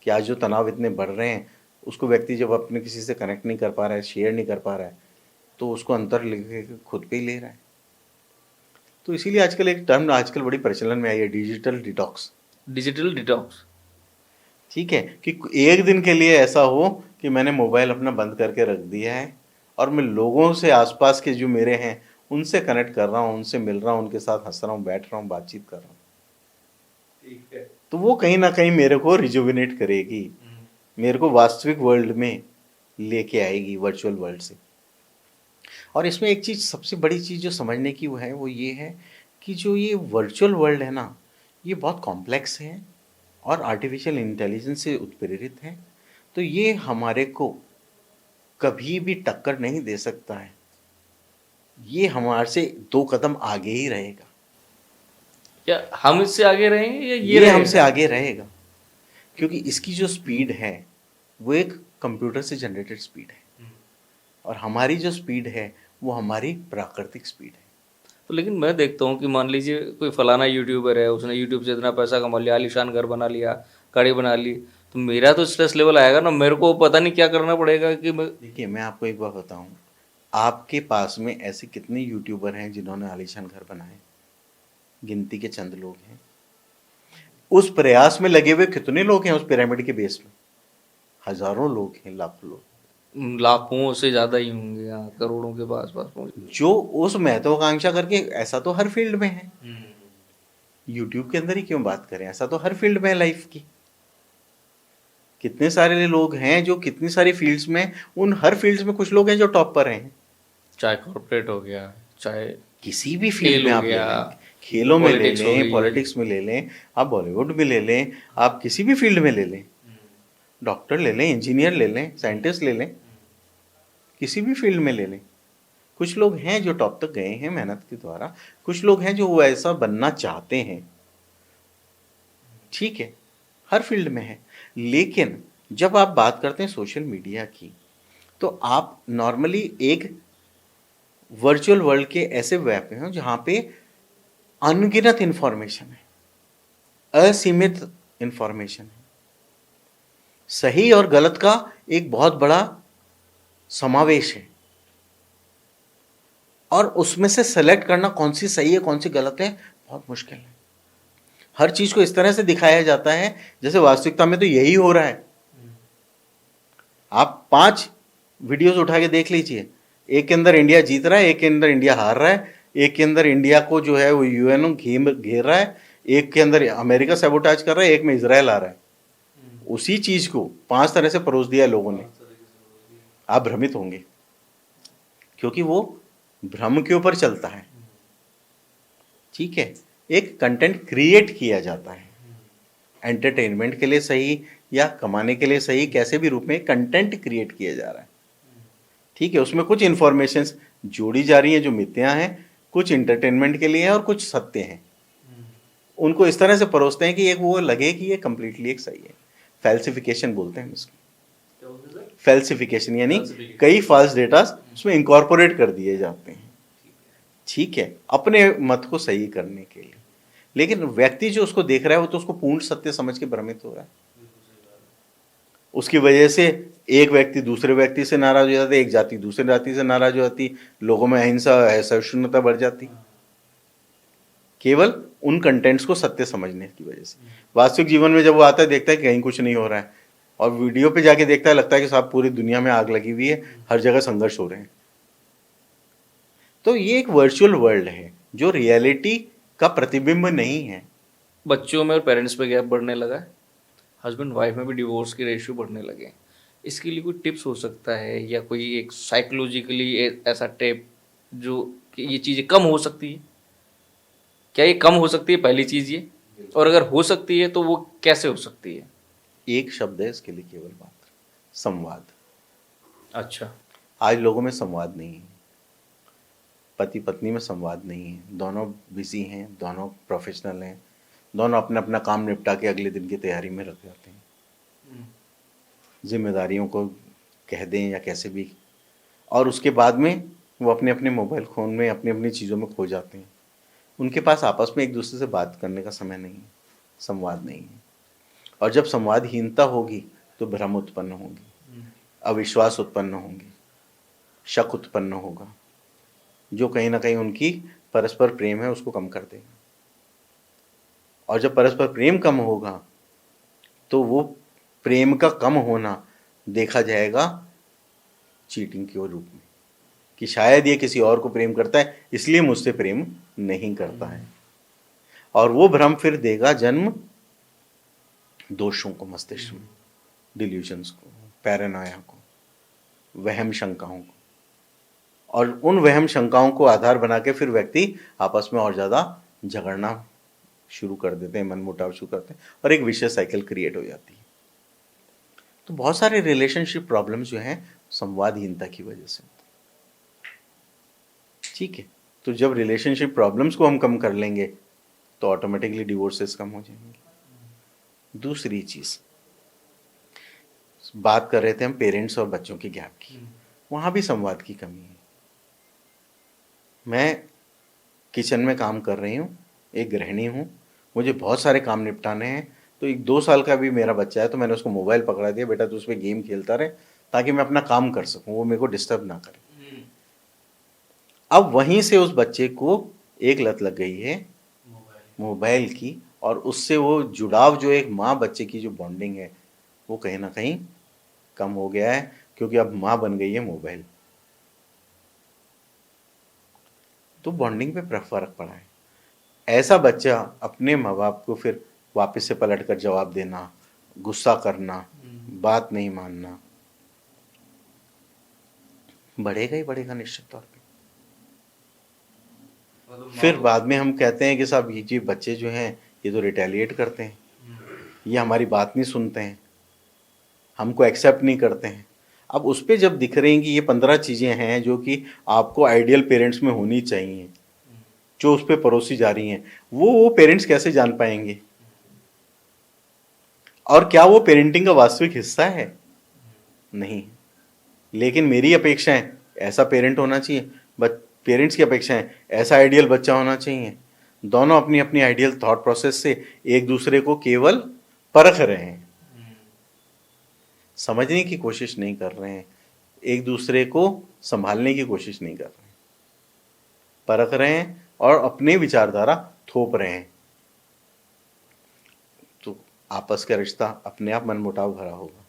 कि आज जो तनाव इतने बढ़ रहे हैं, उसको व्यक्ति जब अपने किसी से कनेक्ट नहीं कर पा रहा है, शेयर नहीं कर पा रहा है, तो उसको अंतर लेके खुद पे ही ले रहा है। तो इसीलिए आजकल एक टर्म आजकल बड़ी प्रचलन में आई है, डिजिटल डिटॉक्स। डिजिटल डिटॉक्स, ठीक है, कि एक दिन के लिए ऐसा हो कि मैंने मोबाइल अपना बंद करके रख दिया है और मैं लोगों से, आसपास के जो मेरे हैं, उनसे कनेक्ट कर रहा हूँ, उनसे मिल रहा हूँ, उनके साथ हंस रहा हूँ, बैठ रहा हूँ, बातचीत कर रहा हूँ। ठीक है। तो वो कहीं ना कहीं मेरे को रिजुविनेट करेगी, मेरे को वास्तविक वर्ल्ड में लेके आएगी, वर्चुअल वर्ल्ड से। और इसमें एक चीज़, सबसे बड़ी चीज़ जो समझने की वो है, वो ये है कि जो ये वर्चुअल वर्ल्ड है ना, ये बहुत कॉम्प्लेक्स है और आर्टिफिशियल इंटेलिजेंस से उत्प्रेरित है। तो ये हमारे को कभी भी टक्कर नहीं दे सकता है, ये हमारे से 2 कदम आगे ही रहेगा। क्या हम इससे आगे रहेंगे या ये रहेगा? हमसे आगे रहेगा, क्योंकि इसकी जो स्पीड है वो एक कंप्यूटर से जनरेटेड स्पीड है, और हमारी जो स्पीड है वो हमारी प्राकृतिक स्पीड है। तो लेकिन मैं देखता हूँ कि मान लीजिए कोई फलाना यूट्यूबर है, उसने यूट्यूब से इतना पैसा कमा लिया, आलीशान घर बना लिया, गाड़ी बना ली, तो मेरा तो स्ट्रेस लेवल आएगा ना, मेरे को पता नहीं क्या करना पड़ेगा कि मैं। देखिए मैं आपको एक बात बताऊं, आपके पास में ऐसे कितने यूट्यूबर हैं जिन्होंने आलीशान घर बनाए? गिनती के चंद लोग हैं। उस प्रयास में लगे हुए कितने लोग हैं उस पिरामिड के बेस में? हजारों लोग हैं, लाखों लोग। लाखों से ज़्यादा ही होंगे, हाँ, करोड़ों के पास पास पहुँच। जो उस महत्वाकांक्षा करके, ऐसा तो हर फील्ड में है, यूट्यूब के अंदर ही क्यों बात करें, ऐसा तो हर फील्ड में है लाइफ की। कितने सारे लोग हैं जो कितनी सारी फील्ड्स में, उन हर फील्ड्स में कुछ लोग हैं जो टॉप पर हैं। चाहे कॉर्पोरेट हो गया, चाहे किसी भी फील्ड में हो आप ले गया, लें, खेलों में ले पॉलिटिक्स हो लें, गई। पॉलिटिक्स में ले लें, आप बॉलीवुड में ले लें, आप किसी भी फील्ड में ले लें, डॉक्टर ले लें, इंजीनियर ले लें, साइंटिस्ट ले लें, किसी भी फील्ड में ले लें, कुछ लोग हैं जो टॉप तक गए हैं मेहनत के द्वारा, कुछ लोग हैं जो वो ऐसा बनना चाहते हैं। ठीक है, हर फील्ड में है। लेकिन जब आप बात करते हैं सोशल मीडिया की, तो आप नॉर्मली एक वर्चुअल वर्ल्ड के ऐसे वेब हैं जहां पे अनगिनत इंफॉर्मेशन है, असीमित इंफॉर्मेशन है, सही और गलत का एक बहुत बड़ा समावेश है, और उसमें से सेलेक्ट करना कौन सी सही है कौन सी गलत है बहुत मुश्किल है। हर चीज को इस तरह से दिखाया जाता है जैसे वास्तविकता में तो यही हो रहा है। आप 5 वीडियोस उठा के देख लीजिए, एक के अंदर इंडिया जीत रहा है, एक के अंदर इंडिया हार रहा है, एक के अंदर इंडिया को जो है वो यूएनओ घेर रहा है, एक के अंदर अमेरिका सैबोटाज कर रहा है, एक में इजराइल आ रहा है। उसी चीज को 5 तरह से परोस दिया लोगों ने। आप भ्रमित होंगे, क्योंकि वो भ्रम के ऊपर चलता है। ठीक है, एक कंटेंट क्रिएट किया जाता है, एंटरटेनमेंट के लिए सही या कमाने के लिए सही, कैसे भी रूप में कंटेंट क्रिएट किया जा रहा है। ठीक है, उसमें कुछ इंफॉर्मेशंस जोड़ी जा रही हैं जो मिथ्या हैं, कुछ एंटरटेनमेंट के लिए है और कुछ सत्य हैं। उनको इस तरह से परोसते हैं कि एक वो लगे कि ये कंप्लीटली एक सही है। फैल्सिफिकेशन बोलते हैं हम इसको। फैल्सिफिकेशन यानी कई फॉल्स डेटा उसमें इंकॉर्पोरेट कर दिए जाते हैं, ठीक है, अपने मत को सही करने के लिए। लेकिन व्यक्ति जो उसको देख रहा है वो तो उसको पूर्ण सत्य समझ के भ्रमित हो रहा है। उसकी वजह से एक व्यक्ति दूसरे व्यक्ति से नाराज हो जाता है, एक जाति दूसरे जाति से नाराज हो जाती, लोगों में अहिंसा असहिष्णुता बढ़ जाती, केवल उन कंटेंट्स को सत्य समझने की वजह से। वास्तविक जीवन में जब वो आता है देखता है कि कहीं कुछ नहीं हो रहा है, और वीडियो पे जाके देखता है लगता है कि साहब पूरी दुनिया में आग लगी हुई है, हर जगह संघर्ष हो रहे हैं। तो ये एक वर्चुअल वर्ल्ड है जो रियलिटी का प्रतिबिंब नहीं है। बच्चों में और पेरेंट्स में गैप बढ़ने लगा है, हस्बैंड वाइफ में भी डिवोर्स के रेशियो बढ़ने लगे हैं। इसके लिए कोई टिप्स हो सकता है या कोई एक साइकोलॉजिकली ऐसा टिप जो कि ये चीज़ें कम हो सकती है? क्या ये कम हो सकती है, पहली चीज़ ये, और अगर हो सकती है तो वो कैसे हो सकती है? एक शब्द है इसके लिए केवल मात्र, संवाद। अच्छा। आज लोगों में संवाद नहीं है, पति पत्नी में संवाद नहीं है, दोनों बिजी हैं, दोनों प्रोफेशनल हैं, दोनों अपना अपना काम निपटा के अगले दिन की तैयारी में रख जाते हैं, जिम्मेदारियों को कह दें या कैसे भी, और उसके बाद में वो अपने अपने मोबाइल फ़ोन में अपनी अपनी चीज़ों में खो जाते हैं। उनके पास आपस में एक दूसरे से बात करने का समय नहीं है, संवाद नहीं है। और जब संवादहीनता होगी तो भ्रम उत्पन्न होगी, अविश्वास उत्पन्न होंगे, शक उत्पन्न होगा, जो कहीं ना कहीं उनकी परस्पर प्रेम है उसको कम कर देगा। और जब परस्पर प्रेम कम होगा तो वो प्रेम का कम होना देखा जाएगा चीटिंग के रूप में, कि शायद ये किसी और को प्रेम करता है इसलिए मुझसे प्रेम नहीं करता है। और वो भ्रम फिर देगा जन्म दोषों को मस्तिष्क में, डिल्यूजन्स को, पैरानोया को, वहम शंकाओं को। और उन वहम शंकाओं को आधार बना के फिर व्यक्ति आपस में और ज़्यादा झगड़ना शुरू कर देते हैं, मनमुटाव शुरू करते हैं, और एक विशेष साइकिल क्रिएट हो जाती है। तो बहुत सारे रिलेशनशिप प्रॉब्लम्स जो हैं संवादहीनता की वजह से होते हैं, ठीक है। तो जब रिलेशनशिप प्रॉब्लम्स को हम कम कर लेंगे तो ऑटोमेटिकली डिवोर्सेस कम हो जाएंगे। दूसरी चीज़, बात कर रहे थे हम पेरेंट्स और बच्चों के गैप की, वहाँ भी संवाद की कमी है। मैं किचन में काम कर रही हूँ, एक गृहिणी हूँ, मुझे बहुत सारे काम निपटाने हैं, तो एक 2 साल का भी मेरा बच्चा है तो मैंने उसको मोबाइल पकड़ा दिया, बेटा तू उस पर गेम खेलता रहे ताकि मैं अपना काम कर सकूँ, वो मेरे को डिस्टर्ब ना करे। अब वहीं से उस बच्चे को एक लत लग गई है मोबाइल की, और उससे वो जुड़ाव जो एक माँ बच्चे की जो बॉन्डिंग है वो कहीं ना कहीं कम हो गया है, क्योंकि अब माँ बन गई है मोबाइल। तो बॉन्डिंग पे फर्क पड़ा है। ऐसा बच्चा अपने माँ बाप को फिर वापस से पलट कर जवाब देना, गुस्सा करना, बात नहीं मानना, बढ़ेगा ही बढ़ेगा निश्चित तौर पे। फिर बाद में हम कहते हैं कि साहब ये जी बच्चे जो हैं ये तो रिटेलिएट करते हैं, ये हमारी बात नहीं सुनते हैं, हमको एक्सेप्ट नहीं करते हैं। अब उस पर जब दिख रही हैं कि ये 15 चीज़ें हैं जो कि आपको आइडियल पेरेंट्स में होनी चाहिए, जो उस पर परोसी जा रही हैं, वो पेरेंट्स कैसे जान पाएंगे? और क्या वो पेरेंटिंग का वास्तविक हिस्सा है? नहीं। लेकिन मेरी अपेक्षाएं ऐसा पेरेंट होना चाहिए, बट पेरेंट्स की अपेक्षाएं ऐसा आइडियल बच्चा होना चाहिए। दोनों अपनी अपनी आइडियल थॉट प्रोसेस से एक दूसरे को केवल परख रहे हैं, समझने की कोशिश नहीं कर रहे हैं, एक दूसरे को संभालने की कोशिश नहीं कर रहे हैं, परख रहे हैं और अपने विचारधारा थोप रहे हैं। तो आपस का रिश्ता अपने आप मनमुटाव भरा होगा,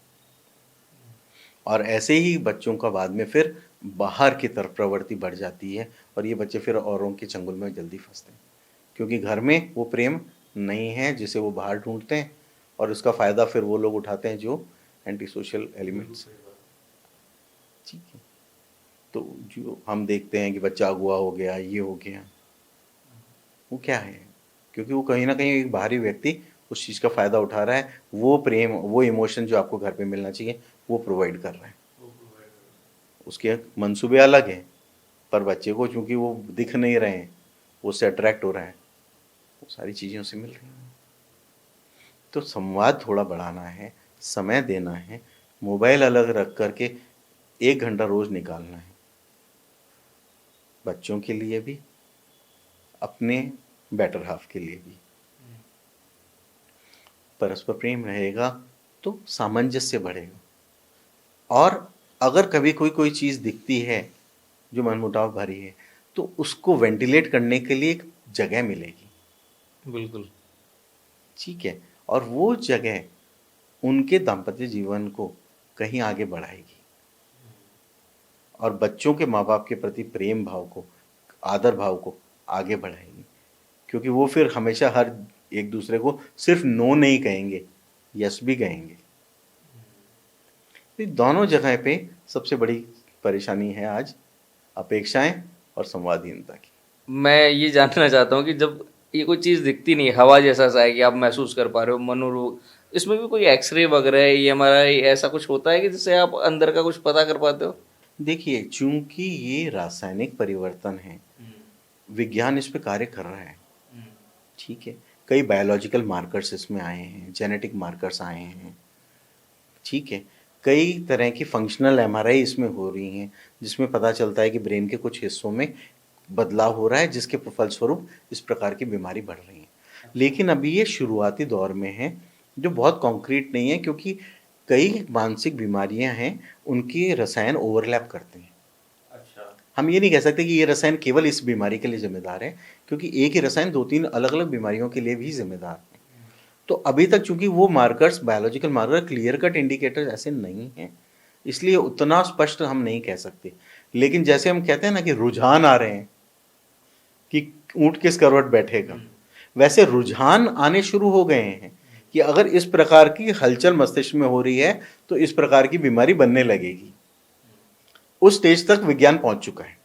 और ऐसे ही बच्चों का बाद में फिर बाहर की तरफ प्रवृत्ति बढ़ जाती है, और ये बच्चे फिर औरों के चंगुल में जल्दी फंसते हैं, क्योंकि घर में वो प्रेम नहीं है जिसे वो बाहर ढूंढते हैं, और उसका फ़ायदा फिर वो लोग उठाते हैं जो एंटी सोशल एलिमेंट्स, ठीक है। तो जो हम देखते हैं कि बच्चा अगुआ हो गया, ये हो गया, वो क्या है? क्योंकि वो कहीं ना कहीं एक बाहरी व्यक्ति उस चीज़ का फ़ायदा उठा रहा है, वो प्रेम, वो इमोशन जो आपको घर पे मिलना चाहिए वो प्रोवाइड कर रहा है। उसके मंसूबे अलग हैं, पर बच्चे को चूंकि वो दिख नहीं रहे हैं, वो उससे अट्रैक्ट हो रहा है, वो सारी चीज़ें उसे मिल रही हैं। तो संवाद थोड़ा बढ़ाना है, समय देना है, मोबाइल अलग रख करके 1 घंटा रोज निकालना है, बच्चों के लिए भी, अपने बेटर हाफ के लिए भी। परस्पर प्रेम रहेगा तो सामंजस्य बढ़ेगा। और अगर कभी कोई कोई चीज़ दिखती है जो मनमुटाव भरी है, तो उसको वेंटिलेट करने के लिए एक जगह मिलेगी। बिल्कुल। ठीक है, और वो जगह उनके दाम्पत्य जीवन को कहीं आगे बढ़ाएगी और बच्चों के माँ बाप के प्रति प्रेम भाव को, आदर भाव को आगे बढ़ाएगी, क्योंकि वो फिर हमेशा हर एक दूसरे को सिर्फ नो नहीं कहेंगे, यस भी कहेंगे। तो दोनों जगह पे सबसे बड़ी परेशानी है आज अपेक्षाएं और संवादहीनता की। मैं ये जानना चाहता हूँ कि जब ये कोई चीज़ दिखती नहीं है, हवा जैसा सा है कि आप महसूस कर पा रहे हो, मनोरोग, इसमें भी कोई एक्सरे वगैरह ये हमारा ऐसा कुछ होता है कि जिससे आप अंदर का कुछ पता कर पाते हो? देखिए, चूंकि ये रासायनिक परिवर्तन है, विज्ञान इस पे कार्य कर रहा है। ठीक है, कई बायोलॉजिकल मार्कर्स इसमें आए हैं, जेनेटिक मार्कर्स आए हैं। ठीक है, कई तरह की फंक्शनल एमआरआई इसमें हो रही हैं, जिसमें पता चलता है कि ब्रेन के कुछ हिस्सों में बदलाव हो रहा है, जिसके फलस्वरूप इस प्रकार की बीमारी बढ़ रही है। लेकिन अभी ये शुरुआती दौर में है, जो बहुत कॉन्क्रीट नहीं है, क्योंकि कई मानसिक बीमारियां हैं, उनके रसायन ओवरलैप करते हैं। हम ये नहीं कह सकते कि ये रसायन केवल इस बीमारी के लिए जिम्मेदार है, क्योंकि एक ही रसायन 2-3 अलग-अलग बीमारियों के लिए भी जिम्मेदार है। तो अभी तक चूंकि वो markers, biological marker, clear cut indicators ऐसे नहीं हैं, इसलिए उतना स्पष्ट हम नहीं कह सकते। लेकिन जैसे हम कहते हैं ना कि रुझान आ रहे हैं कि ऊंट किस करवट बैठेगा, वैसे रुझान आने शुरू हो गए हैं कि अगर इस प्रकार की हलचल मस्तिष्क में हो रही है तो इस प्रकार की बीमारी बनने लगेगी। उस स्टेज तक विज्ञान पहुंच चुका है।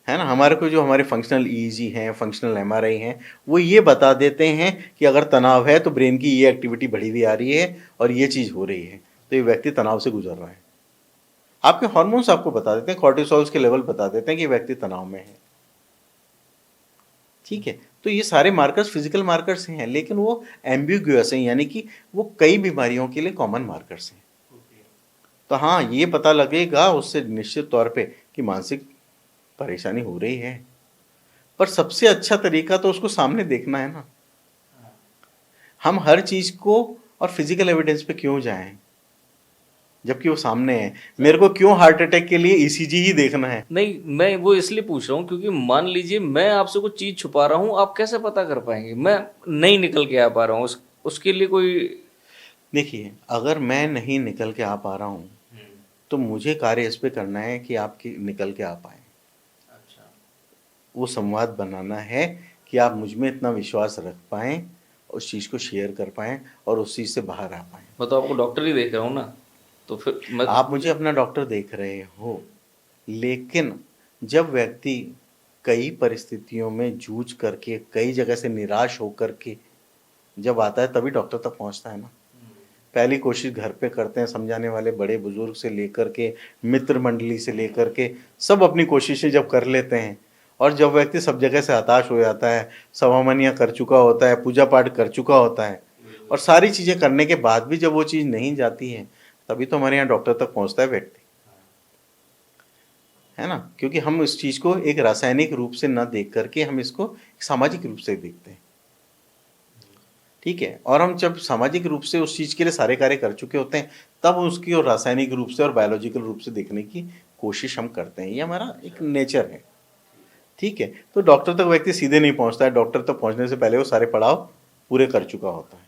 है ना, हमारे को जो हमारे फंक्शनल ईईजी हैं, फंक्शनल एमआरआई हैं, वो ये बता देते हैं कि अगर तनाव है तो ब्रेन की ये एक्टिविटी बढ़ी हुई आ रही है और ये चीज़ हो रही है, तो ये व्यक्ति तनाव से गुजर रहा है। आपके हार्मोन्स आपको बता देते हैं, कॉर्टिसोल्स के लेवल बता देते हैं कि व्यक्ति तनाव में है। ठीक है, तो ये सारे मार्कर्स फिजिकल मार्कर्स हैं, लेकिन वो एम्बिग्यूअस हैं, यानी कि वो कई बीमारियों के लिए कॉमन मार्कर्स हैं। तो हाँ, ये पता लगेगा उससे निश्चित तौर पे कि मानसिक परेशानी हो रही है, पर सबसे अच्छा तरीका तो उसको सामने देखना है ना। हम हर चीज को और फिजिकल एविडेंस पे क्यों जाएं, जबकि वो सामने है। मेरे को क्यों हार्ट अटैक के लिए ईसीजी ही देखना है? नहीं, मैं वो इसलिए पूछ रहा हूँ क्योंकि मान लीजिए मैं आपसे कुछ चीज़ छुपा रहा हूँ, आप कैसे पता कर पाएंगे? मैं नहीं निकल के आ पा रहा हूँ, उसके लिए कोई। देखिए, अगर मैं नहीं निकल के आ पा रहा हूँ तो मुझे कार्य इस पे करना है कि आप निकल के आ पाए। वो संवाद बनाना है कि आप मुझ में इतना विश्वास रख पाएं, उस चीज़ को शेयर कर पाएं और उस चीज़ से बाहर आ पाएं। मैं तो आपको डॉक्टर ही देख रहा हूँ ना, तो फिर मैं। आप मुझे अपना डॉक्टर देख रहे हो, लेकिन जब व्यक्ति कई परिस्थितियों में जूझ करके, कई जगह से निराश होकर के जब आता है, तभी डॉक्टर तक पहुंचता है ना। पहली कोशिश घर पे करते हैं, समझाने वाले बड़े बुजुर्ग से लेकर के, मित्र मंडली से लेकर के, सब अपनी कोशिशें जब कर लेते हैं, और जब व्यक्ति सब जगह से हताश हो जाता है, सवामनियाँ कर चुका होता है, पूजा पाठ कर चुका होता है, और सारी चीज़ें करने के बाद भी जब वो चीज़ नहीं जाती है, तभी तो हमारे यहाँ डॉक्टर तक पहुँचता है व्यक्ति, है ना। क्योंकि हम इस चीज़ को एक रासायनिक रूप से न देख करके हम इसको सामाजिक रूप से देखते हैं। ठीक है, और हम जब सामाजिक रूप से उस चीज़ के लिए सारे कार्य कर चुके होते हैं, तब उसकी और रासायनिक रूप से और बायोलॉजिकल रूप से देखने की कोशिश हम करते हैं। ये हमारा एक नेचर है। ठीक है, तो डॉक्टर तक व्यक्ति सीधे नहीं पहुंचता है, डॉक्टर तक पहुंचने से पहले वो सारे पड़ाव पूरे कर चुका होता है।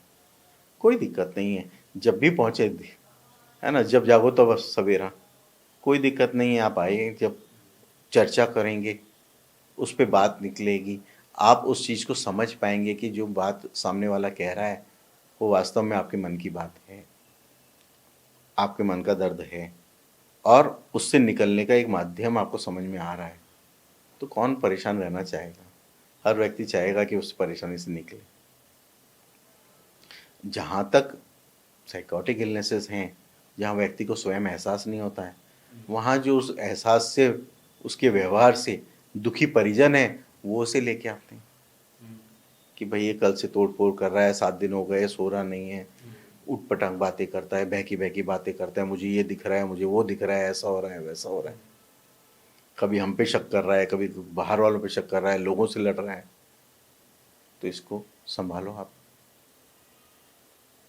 कोई दिक्कत नहीं है, जब भी पहुंचे, है ना, जब जागो तो बस सवेरा, कोई दिक्कत नहीं है। आप आइए, जब चर्चा करेंगे उस पर बात निकलेगी, आप उस चीज़ को समझ पाएंगे कि जो बात सामने वाला कह रहा है वो वास्तव में आपके मन की बात है, आपके मन का दर्द है, और उससे निकलने का एक माध्यम आपको समझ में आ रहा है। तो कौन परेशान रहना चाहेगा? हर व्यक्ति चाहेगा कि उस परेशानी से निकले। जहाँ तक साइकोटिक इलनेसेस हैं, जहाँ व्यक्ति को स्वयं एहसास नहीं होता है, वहाँ जो उस एहसास से, उसके व्यवहार से दुखी परिजन है, वो उसे लेके आते हैं कि भाई ये कल से तोड़ फोड़ कर रहा है, 7 दिन हो गए, सो रहा नहीं है, उटपटांग बातें करता है, बहकी बहकी बातें करता है, मुझे ये दिख रहा है, मुझे वो दिख रहा है, ऐसा हो रहा है, वैसा हो रहा है। कभी हम पे शक कर रहा है, कभी बाहर वालों पे शक कर रहा है, लोगों से लड़ रहा है। तो इसको संभालो आप।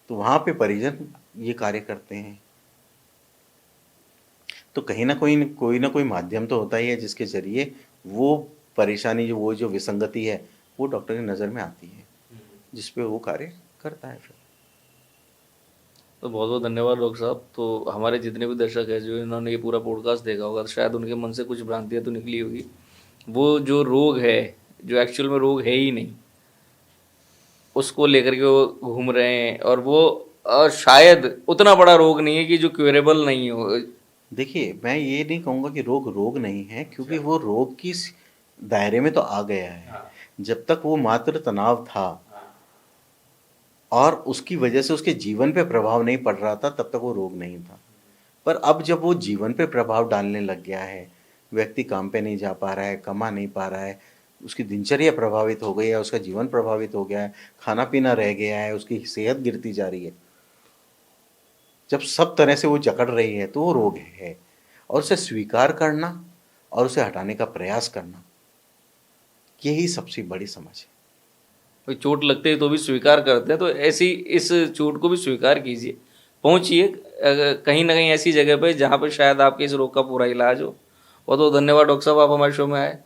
तो वहाँ पे परिजन ये कार्य करते हैं। तो कहीं ना कोई माध्यम तो होता ही है जिसके जरिए वो परेशानी, वो जो विसंगति है, वो डॉक्टर की नज़र में आती है, जिस पे वो कार्य करता है फिर। तो बहुत बहुत धन्यवाद डॉक्टर साहब। तो हमारे जितने भी दर्शक हैं जो इन्होंने ये पूरा पॉडकास्ट देखा होगा, तो शायद उनके मन से कुछ भ्रांतियाँ तो निकली होगी। वो जो रोग है, जो एक्चुअल में रोग है ही नहीं, उसको लेकर के वो घूम रहे हैं, और वो शायद उतना बड़ा रोग नहीं है कि जो क्यूरेबल नहीं हो। देखिए, मैं ये नहीं कहूँगा कि रोग रोग नहीं है, क्योंकि वो रोग की दायरे में तो आ गया है। जब तक वो मात्र तनाव था और उसकी वजह से उसके जीवन पे प्रभाव नहीं पड़ रहा था, तब तक वो रोग नहीं था। पर अब जब वो जीवन पे प्रभाव डालने लग गया है, व्यक्ति काम पे नहीं जा पा रहा है, कमा नहीं पा रहा है, उसकी दिनचर्या प्रभावित हो गई है, उसका जीवन प्रभावित हो गया है, खाना पीना रह गया है, उसकी सेहत गिरती जा रही है, जब सब तरह से वो जकड़ रही है, तो वो रोग है। और उसे स्वीकार करना और उसे हटाने का प्रयास करना, यही सबसे बड़ी समझ है। कोई चोट लगते है तो भी स्वीकार करते हैं, तो ऐसी इस चोट को भी स्वीकार कीजिए, पहुंचिए कहीं ना कहीं ऐसी जगह पे जहाँ पे शायद आपके इस रोग का पूरा इलाज हो। बहुत बहुत धन्यवाद डॉक्टर साहब, आप हमारे शो में आए।